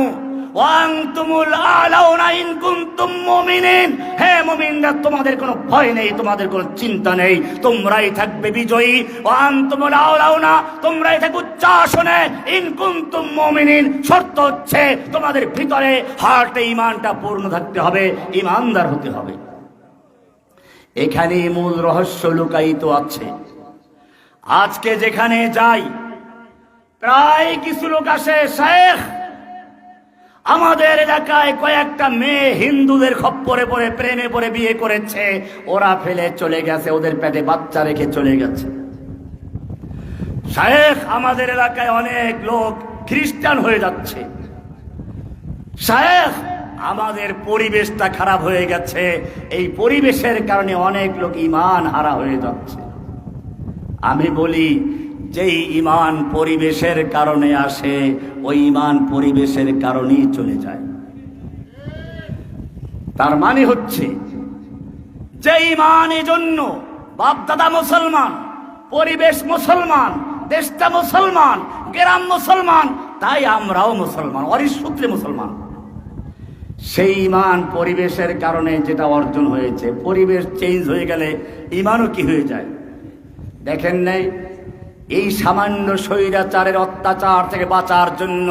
ওয়া আনতুমুল আ'লাউনা ইন কুনতুম মুমিনিন। হে মুমিনরা, তোমাদের কোনো ভয় নেই, তোমাদের কোনো চিন্তা নেই, তোমরাই থাকবে বিজয়ী। ওয়া আনতুমুল আ'লাউনা, তোমরাই থাকবে উচ্চ আসনে। ইন কুনতুম মুমিনিন, শর্ত হচ্ছে তোমাদের ভিতরে হার্টে ঈমানটা পূর্ণ থাকতে হবে, ঈমানদার হতে হবে। এখানে মূল রহস্য লুকায়িত আছে। আজকে যেখানে যাই, প্রায় কিছু লোক আসে, শেখ আমাদের এলাকায় কয়েকটা মেয়ে হিন্দুদের খপ্পরে পড়ে প্রেমে পড়ে বিয়ে করেছে, ওরা ফেলে চলে গেছে, ওদের পেটে বাচ্চা রেখে চলে গেছে। শেখ আমাদের এলাকায় অনেক লোক খ্রিস্টান হয়ে যাচ্ছে। শেখ আমাদের পরিবেশটা খারাপ হয়ে গেছে, এই পরিবেশের কারণে অনেক লোক ঈমান হারা হয়ে যাচ্ছে। আমি বলি, যেই ঈমান পরিবেশের কারণে আসে, ওই ঈমান পরিবেশের কারণেই চলে যায়। তার মানে হচ্ছে, যে ঈমান এজন্য বাপদাদা মুসলমান, পরিবেশ মুসলমান, দেশটা মুসলমান, গ্রাম মুসলমান, তাই আমরাও মুসলমান, অরিস সূত্রে মুসলমান। সেই ঈমান পরিবেশের কারণে যেটা অর্জন হয়েছে, পরিবেশ চেঞ্জ হয়ে গেলে ঈমানও কি হয়ে যায় দেখেন নাই? এই সামান্য স্বৈরাচারের অত্যাচার থেকে বাঁচার জন্য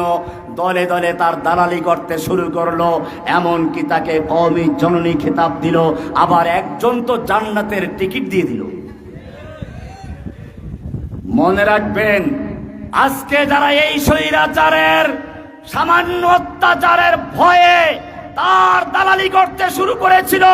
দলে দলে তার দালালি করতে শুরু করলো, এমনকি তাকে কওমি জননী খেতাব দিল, আবার একজন তো জান্নাতের টিকিট দিয়ে দিল। মনে রাখবেন, আজকে যারা এই স্বৈরাচারের সামান্য অত্যাচারের ভয়ে তার দালালি করতে শুরু করেছিল,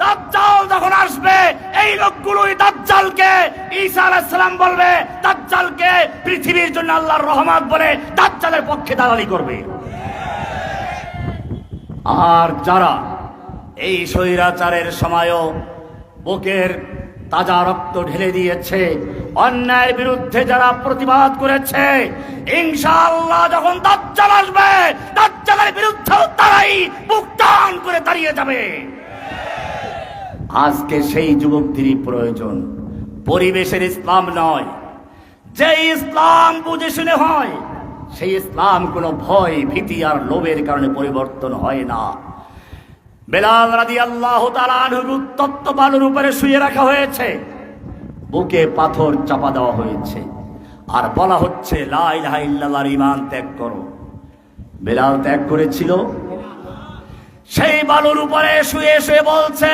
দাজ্জাল যখন আসবে, এই লোকগুলোই দাজ্জালকে, ঈসা আলাইহিস সালাম বলবে দাজ্জালকে পৃথিবীর জন্য আল্লাহর রহমত বলে দাজ্জালের পক্ষে দালালি করবে। আর যারা এই স্বৈরাচারের সময়ও বুকের তাজা রক্ত ঢেলে দিয়েছে, অন্যায়ের বিরুদ্ধে যারা প্রতিবাদ করেছে, ইনশাআল্লাহ যখন দাজ্জাল আসবে, দাজ্জালের বিরুদ্ধেও তারাই বুক টান করে দাঁড়িয়ে যাবে। আজকে সেই যুবকদেরই প্রয়োজন, পরিবেশের ইসলাম নয়। যে ইসলাম বুঝে শুনে হয়, সেই ইসলাম কোনো ভয় ভীতি আর লোভের কারণে পরিবর্তন হয় না। বেলাল রাদিয়াল্লাহু তাআলা আনহু উত্তপ্ত বালুর উপরে শুয়ে রাখা হয়েছে, বুকে পাথর চাপা দেওয়া হয়েছে, আর বলা হচ্ছে লা ইলাহা ইল্লাল্লাহর ঈমান ত্যাগ করো। বেলাল ত্যাগ করেছিল। সেই বালুর উপরে শুয়ে শুয়ে বলছে,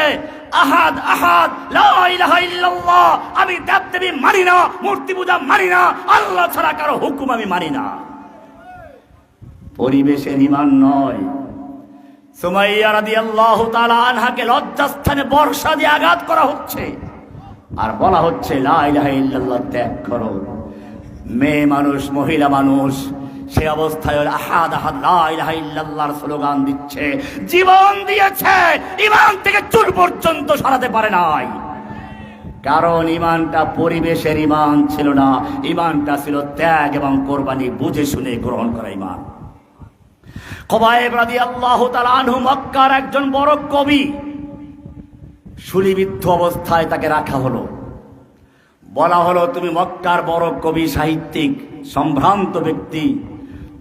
আহাদ আহাদ লা ইলাহা ইল্লাল্লাহ, আমি দেবদেবী মানি না, মূর্তি পূজা মানি না, আল্লাহ ছাড়া কারো হুকুম আমি মানি না। পরিবেশের ঈমান নয়, সুমাইয়া রাদিয়াল্লাহু তাআলা আনহাকে লজ্জাস্থানে বর্ষা দিয়ে আঘাত করা হচ্ছে আর বলা হচ্ছে লা ইলাহা ইল্লাল্লাহ ত্যাগ করো। মেয়ে মানুষ, মহিলা মানুষ সে অবস্থায় আহাদ আহাদ লা ইলাহা ইল্লাল্লাহর স্লোগান দিচ্ছে, জীবন দিয়েছে, ঈমান থেকে চুল পর্যন্ত সরাতে পারে নাই। কারণ ঈমানটা পরিবেশের ঈমান ছিল না, ঈমানটা ছিল ত্যাগ এবং কোরবানি বুঝে শুনে গ্রহণ করা ঈমান। খুবাইব রাদিয়াল্লাহু তাআলা আনহু মক্কার একজন বড় কবি, শুলিবিদ্ধ অবস্থায় তাকে রাখা হলো। বলা হলো, তুমি মক্কার বড় কবি, সাহিত্যিক, সম্ভ্রান্ত ব্যক্তি,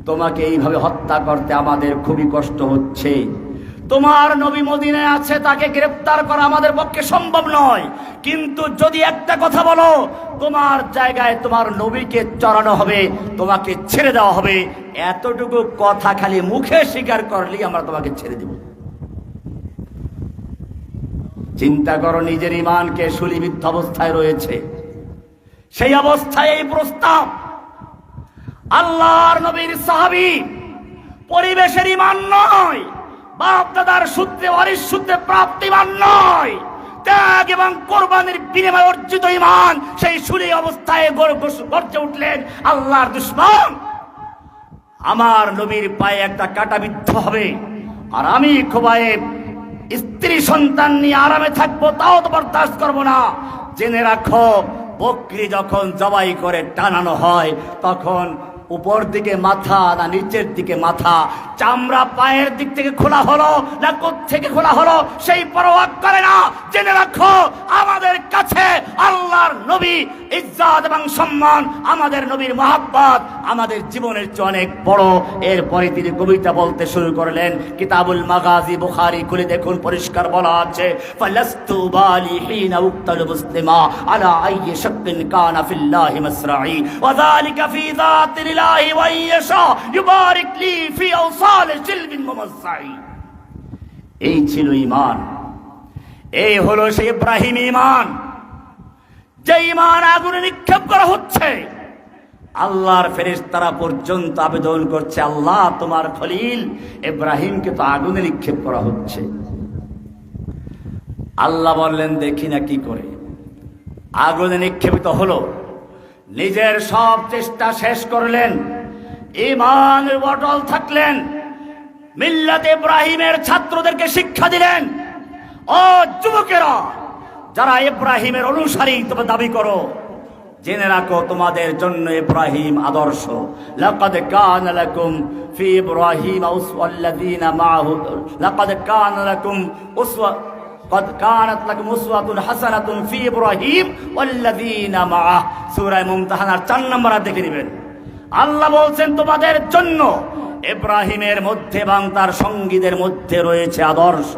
তোমাকে এইভাবে হত্যা করতে আমাদের খুবই কষ্ট হচ্ছে। তোমার নবী মদিনায় আছে, তাকে গ্রেফতার করা আমাদের পক্ষে সম্ভব নয়, কিন্তু যদি একটা কথা বলো, তোমার জায়গায় তোমার নবীকে চড়ানো হবে, তোমাকে ছেড়ে দেওয়া হবে, এতটুকু কথা খালি মুখে স্বীকার করলেই আমরা তোমাকে ছেড়ে দেব। চিন্তা করো, নিজের ঈমানকে শুলিবিদ্ধ অবস্থায় রয়েছে, সেই অবস্থায় এই প্রস্তাব। আল্লাহর নবীর সাহাবী, পরিবেশের ঈমান নয়, বাপ দাদার সূত্রে ওয়ারিশ সূত্রে প্রাপ্ত ঈমান নয়, ত্যাগ এবং কোরবানির বিনিময়ে অর্জিত ঈমান। সেই শুলি অবস্থায় গর্জে উঠলেন, আল্লাহর দুশমন, আমার নবীর পায়ে একটা কাঁটা বিদ্ধ হবে আর আমি খুবাইব স্ত্রী সন্তান নিয়ে আরামে থাকবো, তাও তো বরদাস্ত করবো না। জেনে রাখো, বকরি যখন জবাই করে টানানো হয়, তখন উপর দিকে মাথা না নিচের দিকে মাথা, চামড়া পায়ের দিক থেকে খোলা হলো না কোথ থেকে খোলা হলো, সেই পরোয়া করে না। জেনে রাখো, আমাদের কাছে আল্লাহর নবী ইজ্জত এবং সম্মান, আমাদের নবীর মহাব্বত আমাদের জীবনের চেয়ে অনেক বড়। এরপরে তিনি কবিতা বলতে শুরু করলেন। কিতাবুল মাগাজি বুখারী খুলে দেখুন, পরিষ্কার বলা আছে, ফালাস্তু বালি হিনা উক্তাল মুসলিমা আলা আইয়ি শাক্কিন কানা ফিল্লাহি মাসরাঈ ওয়া যালিকা ফি যাতিল্লাহি ওয়া ইয়াশা ইউবারিক লি ফি আওসাল জিলবিন মুমাসসাই। এই ছিল ঈমান, এই হলো সেই ইব্রাহিম ঈমান, যে ঈমান আগুনে নিক্ষেপ করা হচ্ছে। আল্লাহর ফেরেশতারা পর্যন্ত আবেদন করছে, আল্লাহ তোমার খলিল ইব্রাহিমকে তো আগুনে নিক্ষেপ করা হচ্ছে। আল্লাহ বললেন, দেখি না কি করে। আগুনে নিক্ষেপিত হলো, নিজের সব চেষ্টা শেষ করলেন, ঈমানের অটল থাকলেন, মিল্লাত ইব্রাহিমের ছাত্রদেরকে শিক্ষা দিলেন, ও যুবকেরা, যারা ইব্রাহিমের অনুসারী তোমরা দাবি করো, জেনে রাখো তোমাদের জন্য ইব্রাহিম আদর্শ। লাকাদ কানা লাকুম ফি ইব্রাহিম উসওয়াল্লাযীনা মাআহু, লাকাদ কানা লাকুম উসওয়া قد كانت لكم أسوة حسنة في إبراهيم والذين معه। সূরা মুমতাহানার 4 নম্বর আয়াত দেখে নেবেন। আল্লাহ বলছেন, তোমাদের জন্য ইব্রাহিমের মধ্যে এবং তার সঙ্গীদের মধ্যে রয়েছে আদর্শ।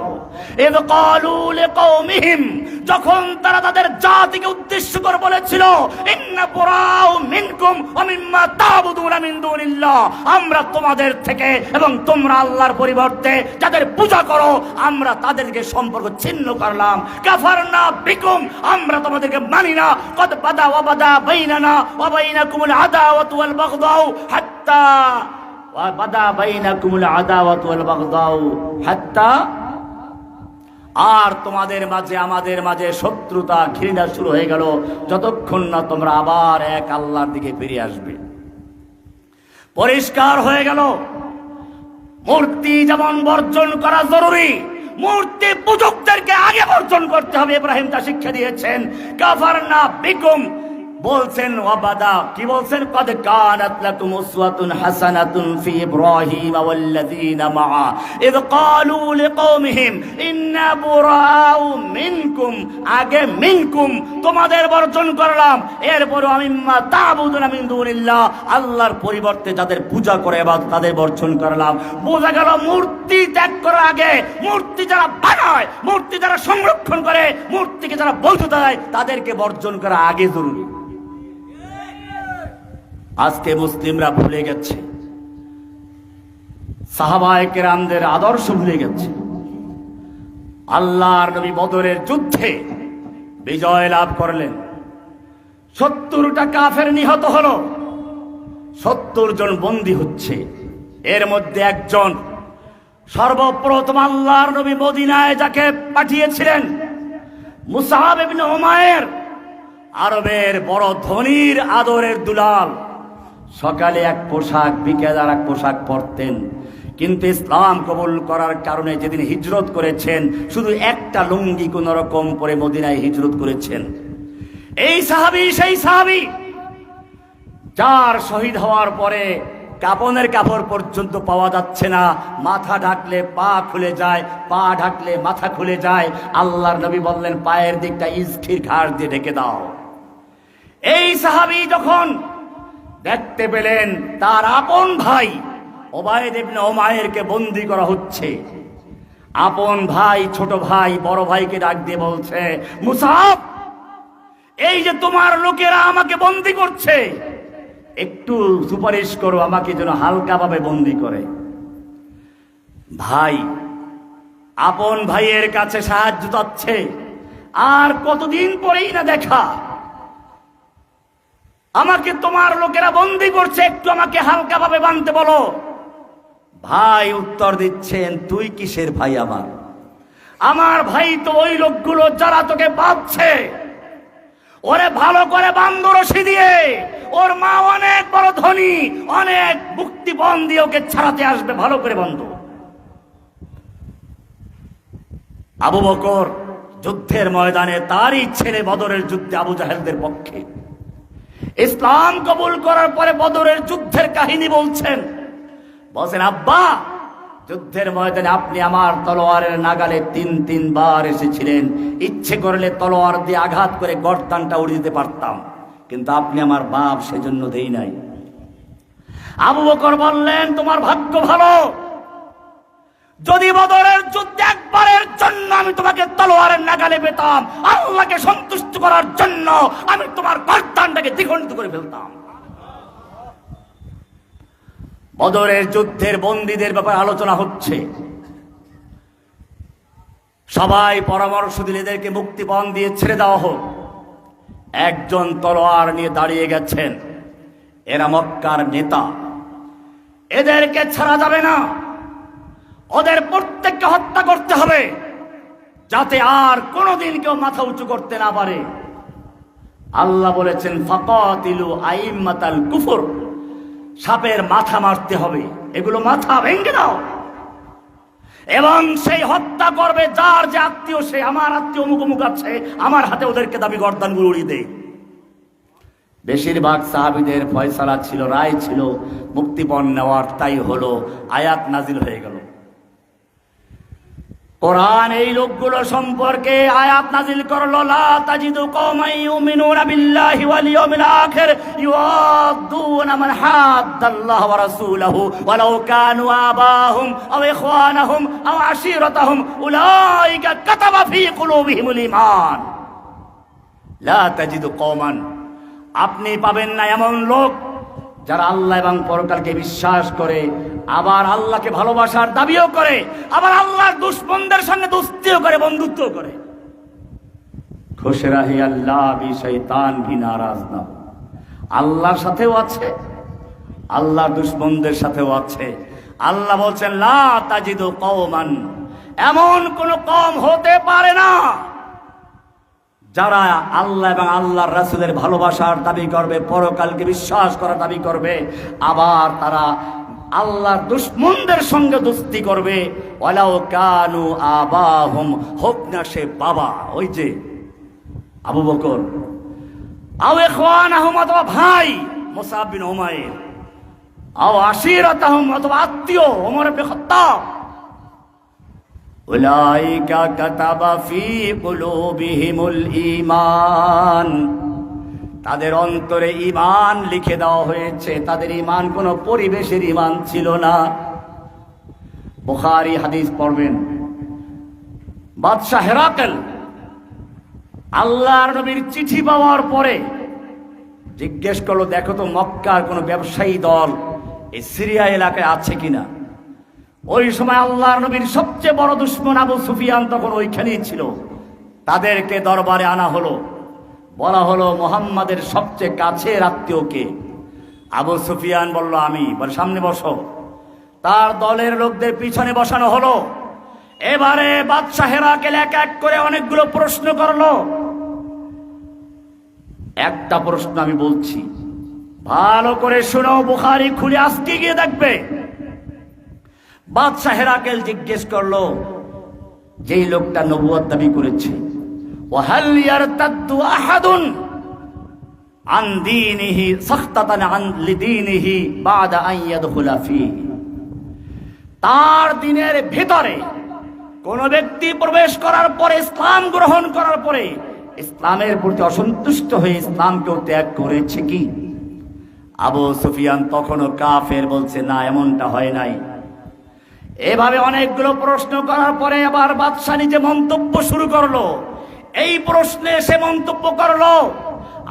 ইয ক্বালু লিকওমিহিম, যখন তারা তাদের জাতিকে উদ্দেশ্য করে বলেছিল, ইন্না বুরাউ মিনকুম ওয়া মিম্মা তা'বুদুনা মিন দুনিল্লাহ, আমরা তোমাদের থেকে এবং তোমরা আল্লাহর পরিবর্তে যাদের পূজা করো, আমরা তাদেরকে সম্পর্ক ছিন্ন করলাম। কাফারনা বিকুম, আমরা তোমাদেরকে মানি না। কদ বাদা ওয়া বাদা বাইনানা ওয়া বাইনাকুমুল আদাওয়াতু ওয়াল বাগদাউ হাত্তা বাদা বাইনাকুমুল আদাওয়াতু ওয়াল বাগদাউ হাত্তা, আর তোমাদের মাঝে আমাদের মাঝে শত্রুতা ঘৃণা শুরু হয়ে গেল, যতক্ষণ না তোমরা আবার এক আল্লাহর দিকে ফিরে আসবে। পরিষ্কার হয়ে গেল, মূর্তি যেমন বর্জন করা জরুরি, মূর্তি পূজকদেরকে আগে বর্জন করতে হবে। ইব্রাহিম তা শিক্ষা দিয়েছেন। কাফারনা বিকুম বলছেন, ওয়াবাদা কি বলছেন, কদ কানাত লাকুম উসওয়াতুন হাসানাতুন ফি ইব্রাহিম ওয়াল্লাযীনা মাআ ইয ক্বালু লিকওমিহিম ইন্না বুরাউ মিনকুম, আগে মিনকুম তোমাদের বর্জন করলাম, এরপর আমিম্মা তা'বুদুনা মিন দুনিল্লাহ, আল্লাহর পরিবর্তে যাদের পূজা করে বা তাদের বর্জন করলাম। বোঝা গেল, মূর্তি ত্যাগ করার আগে, মূর্তি যারা বানায়, মূর্তি যারা সংরক্ষণ করে, মূর্তিকে যারা বৈধতা দেয়, তাদেরকে বর্জন করা আগে জরুরি। আজকে মুসলিমরা ভুলে গেছে, সাহাবায়ে কেরামদের আদর্শ ভুলে গেছে। আল্লাহর নবী বদরের যুদ্ধে বিজয় লাভ করলেন, 70টা কাফের নিহত হলো, 70 জন বন্দী হচ্ছে। এর মধ্যে একজন সর্বপ্রথম আল্লাহর নবী মদিনায় যাকে পাঠিয়েছিলেন মুসআব ইবনে উমাইর, আরবের বড় ধনীর আদরের দুলাল। সকালে এক পোশাক, বিকেলে আর এক পোশাক পরতেন। কিন্তু ইসলাম কবুল করার কারণে যেদিন হিজরত করেছেন, শুধু একটা লুঙ্গি কোন রকম পরে মদিনায় হিজরত করেছেন। এই সাহাবী সেই সাহাবী যার শহীদ হওয়ার পরে কাপনের কাপড় পর্যন্ত পাওয়া যাচ্ছে না, মাথা ঢাকলে পা খুলে যায়, পা ঢাকলে মাথা খুলে যায়। আল্লাহর নবী বললেন, পায়ের দিকটা ইস্খির ঘাস দিয়ে ঢেকে দাও। এই সাহাবী যখন দেখতে পেলেন তার আপন ভাই উবাইদ ইবনে উমাইরকে বন্দী করা হচ্ছে, আপন ভাই ছোট ভাই বড় ভাইকে ডাক দিয়ে বলছে, মুসআব, এই যে তোমার লোকেরা আমাকে বন্দী করছে, একটু সুপারিশ করো আমাকে যেন হালকাভাবে বন্দী করে। ভাই আপন ভাইয়ের কাছে সাহায্য চাচ্ছে, আর কতদিন পরেই না দেখা, আমাকে তোমার লোকেরা বন্দী করছে, একটু আমাকে হালকাভাবে বাঁধতে বলো। ভাই উত্তর দিচ্ছেন, তুই কিসের ভাই আমার? আমার ভাই তো ওই লোকগুলো যারা তোকে বাঁধছে, ওরে ভালো করে বান্ধব রশি দিয়ে, ওর মা অনেক বড় ধনী, অনেক মুক্তিপণ দিয়ে ওকে ছাড়াতে আসবে, ভালো করে বন্ধ। আবু বকর যুদ্ধের ময়দানে তারই ছেলে বদরের যুদ্ধে আবু জাহেলদের পক্ষে ইসলাম কবুল করার পরে বদরের যুদ্ধের কাহিনী বলছেন। বলছেন, আব্বা, যুদ্ধের ময়দানে আপনি আমার তলোয়ারের নাগালে তিনবার এসেছিলেন, ইচ্ছে করলে তলোয়ার দিয়ে আঘাত করে গর্দানটা উড়িয়ে দিতে পারতাম, কিন্তু আপনি আমার বাপ, সেজন্য দেই নাই। আবু বকর বললেন, তোমার ভাগ্য ভালো, যদি বদরের যুদ্ধে একবারের জন্য আমি তোমাকে তলোয়ারের নাগালে পেতাম, আল্লাহকে সন্তুষ্ট করার জন্য আমি তোমার গর্দানটাকে দ্বিখণ্ডিত করে ফেলতাম। বদরের যুদ্ধের বন্দীদের ব্যাপারে আলোচনা হচ্ছে, সবাই পরামর্শ দিলে এদেরকে মুক্তিপণ দিয়ে ছেড়ে দেওয়া হোক। একজন তলোয়ার নিয়ে দাঁড়িয়ে গেছেন, এরা মক্কার নেতা, এদেরকে ছাড়া যাবে না, ওদের প্রত্যেককে হত্যা করতে হবে, যাতে আর কোনোদিন কেউ মাথা উঁচু করতে না পারে। আল্লাহ বলেছেন, ফাকাতিলু আইম্মাতাল কুফর, সাপের মাথা মারতে হবে, এগুলো মাথা ভেঙে দাও। এবং সেই হত্যা করবে যার যে আত্মীয়, সে আমার আত্মীয় অমুক অমুক আছে, আমার হাতে ওদেরকে দাবি গর্দানগুলো উড়িয়ে দেয়। বেশিরভাগ সাহাবীদের ফয়সালা ছিল, রায় ছিল মুক্তিপণ নেওয়ার, তাই হলো আয়াত নাজিল হয়ে গেল। কোরআন এই লোকগুলো সম্পর্কে আয়াত নাজিল করলো, লা তাজিদু কওমান ইউমিনুনা বিল্লাহি ওয়াল ইয়াউমিল আখির ইউআদ্দুনা মান হাদ্দাল্লাহ ওয়া রাসূলাহু ওয়ালাউ কানু আবাহুম আও ইখওয়ানাহুম আও আশীরাতাহুম উলাইকা কাতাবা ফী কুলুবিহিমুল ঈমান। লা তাজিদু কওমান, আপনি পাবেন না এমন লোক যারা আল্লাহ এবং পরকালকে বিশ্বাস করে, আবার আল্লাহকে ভালোবাসার দাবিও করে, আবার আল্লাহর দুশমনদের সঙ্গে দোস্তিও করে, বন্ধুত্ব করে। খুশ রাহি আল্লাহ বি শয়তান ভি নারাজ না, আল্লাহর সাথেও আছে, আল্লাহর দুশমনদের সাথেও আছে। আল্লাহ বলছেন, লা তাজিদু কওমান, এমন কোন কওম হতে পারে না যারা আল্লাহ এবং আল্লাহর রাসূলের ভালোবাসার দাবি করবে, পরকালকে বিশ্বাস করার দাবি করবে, আবার তারা আল্লাহর দুশমনদের সঙ্গে দোস্তি করবে। ওয়ালাউ কানু আবাহুম, হোক না সে বাবা, ওই যে আবু বকর, আও ইখওয়ানাহুম, অথবা ভাই মুসআব বিন উমাইর, আও আশীরাতাহুম, অথবা আত্মীয় ওমর ইবনে খাত্তাব। উলাইকা কাতাবা ফী কুলুবিহিমুল ঈমান, তাদের অন্তরে ঈমান লিখে দেওয়া হয়েছে। তাদের ঈমান কোনো পরিবেশের ঈমান ছিল না। বুখারী হাদিস পড়বেন, বাদশাহ হেরাকেল আল্লাহর নবীর চিঠি পাওয়ার পরে জিজ্ঞেস করলো, দেখো তো মক্কার কোনো ব্যবসায়ী দল এই সিরিয়া এলাকায় আছে কিনা। ওই সময় আল্লাহর নবীর সবচেয়ে বড় দুশমন আবু সুফিয়ান তখন ওইখানেই ছিল। তাদেরকে দরবারে আনা হলো, বলা হলো মুহাম্মাদের সবচেয়ে কাছের আত্মীয়কে। আবু সুফিয়ান বলল, আমি। বলে, সামনে বসো। তার দলের লোকদের পিছনে বসানো হলো। এবারে বাদশাহ হেরাকেল এক এক করে অনেকগুলো প্রশ্ন করলো। একটা প্রশ্ন আমি বলছি, ভালো করে শোনো, বুখারী খুলে আজকে গিয়ে দেখবে। বাদশাহ হেরাকেল জিজ্ঞেস করলো, যেই লোকটা নবুয়ত দাবি করেছে, ওয়াহাল ইয়ারতাদ্দু আহাদুন আন দীনিহি সাখতাতান আন লিদীনিহি বাদা আন ইয়াদখুলা ফীহি, তার দিনের ভিতরে কোন ব্যক্তি প্রবেশ করার পরে, ইসলাম গ্রহণ করার পরে ইসলামের প্রতি অসন্তুষ্ট হয়ে ইসলামকেও ত্যাগ করেছে কি? আবু সুফিয়ান তখনও কাফের, বলছে না, এমনটা হয় নাই। এভাবে অনেকগুলো প্রশ্ন করার পরে আবার বাদশাহ নিজে মন্তব্য শুরু করলো। এই প্রশ্নে সে মন্তব্য করলো,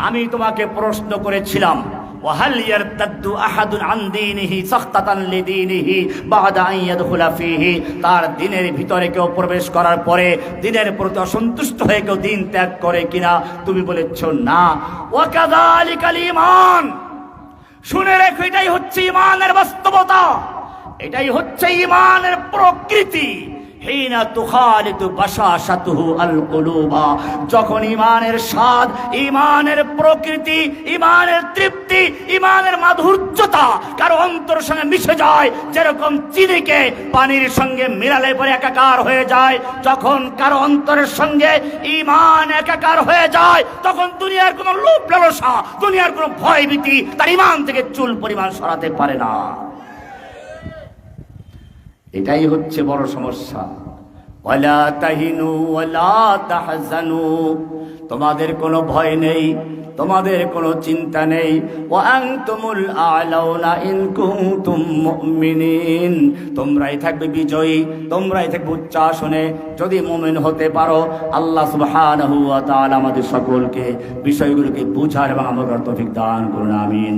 আমি তোমাকে প্রশ্ন করেছিলাম, ওয়াহাল ইয়ারতাদ্দু আহাদুন আন দীনিহি সাখতাতান লিদীনিহি বাদা আন ইয়াদখুলা ফীহি, তার দিনের ভিতরে কেউ প্রবেশ করার পরে দিনের প্রতি অসন্তুষ্ট হয়ে কেউ দিন ত্যাগ করে কিনা? তুমি বলেছ না। ওয়া কাযালিকাল ঈমান, শুনে রেখো, এটাই হচ্ছে ঈমানের বাস্তবতা, এটাই হচ্ছে ঈমানের প্রকৃতি। হিনা তুখালিতু বাশাশাতুহু আল কুলুবা, যখন ঈমানের স্বাদ, ঈমানের প্রকৃতি, ঈমানের তৃপ্তি, ঈমানের মাধুর্যতা কারো অন্তরের সঙ্গে মিশে যায়, যেরকম চিনিকে পানির সঙ্গে মিলালে পরে একাকার হয়ে যায়, যখন কারো অন্তরের সঙ্গে ঈমান একাকার হয়ে যায়, তখন দুনিয়ার কোনো লোভ লালসা, দুনিয়ার কোনো ভয়ভীতি তার ঈমান থেকে চুল পরিমাণ সরাতে পারে না। এটাই হচ্ছে বড় সমস্যা। ওয়ালা তাহিনু ওয়ালা তাহজানু, তোমাদের কোনো ভয় নেই, তোমাদের কোনো চিন্তা নেই। ওয়া আনতুমুল আ'লাউনা ইন কুনতুম মুমিনিন, তোমরাই থাকবে বিজয়ী, তোমরাই থাকবে উচ্চ আসনে যদি মুমিন হতে পারো। আল্লাহ সুবহানাহু ওয়া তাআলা আমাদের সকলকে বিষয়গুলোকে বুঝার এবং আমল করার তৌফিক দান করুন, আমিন।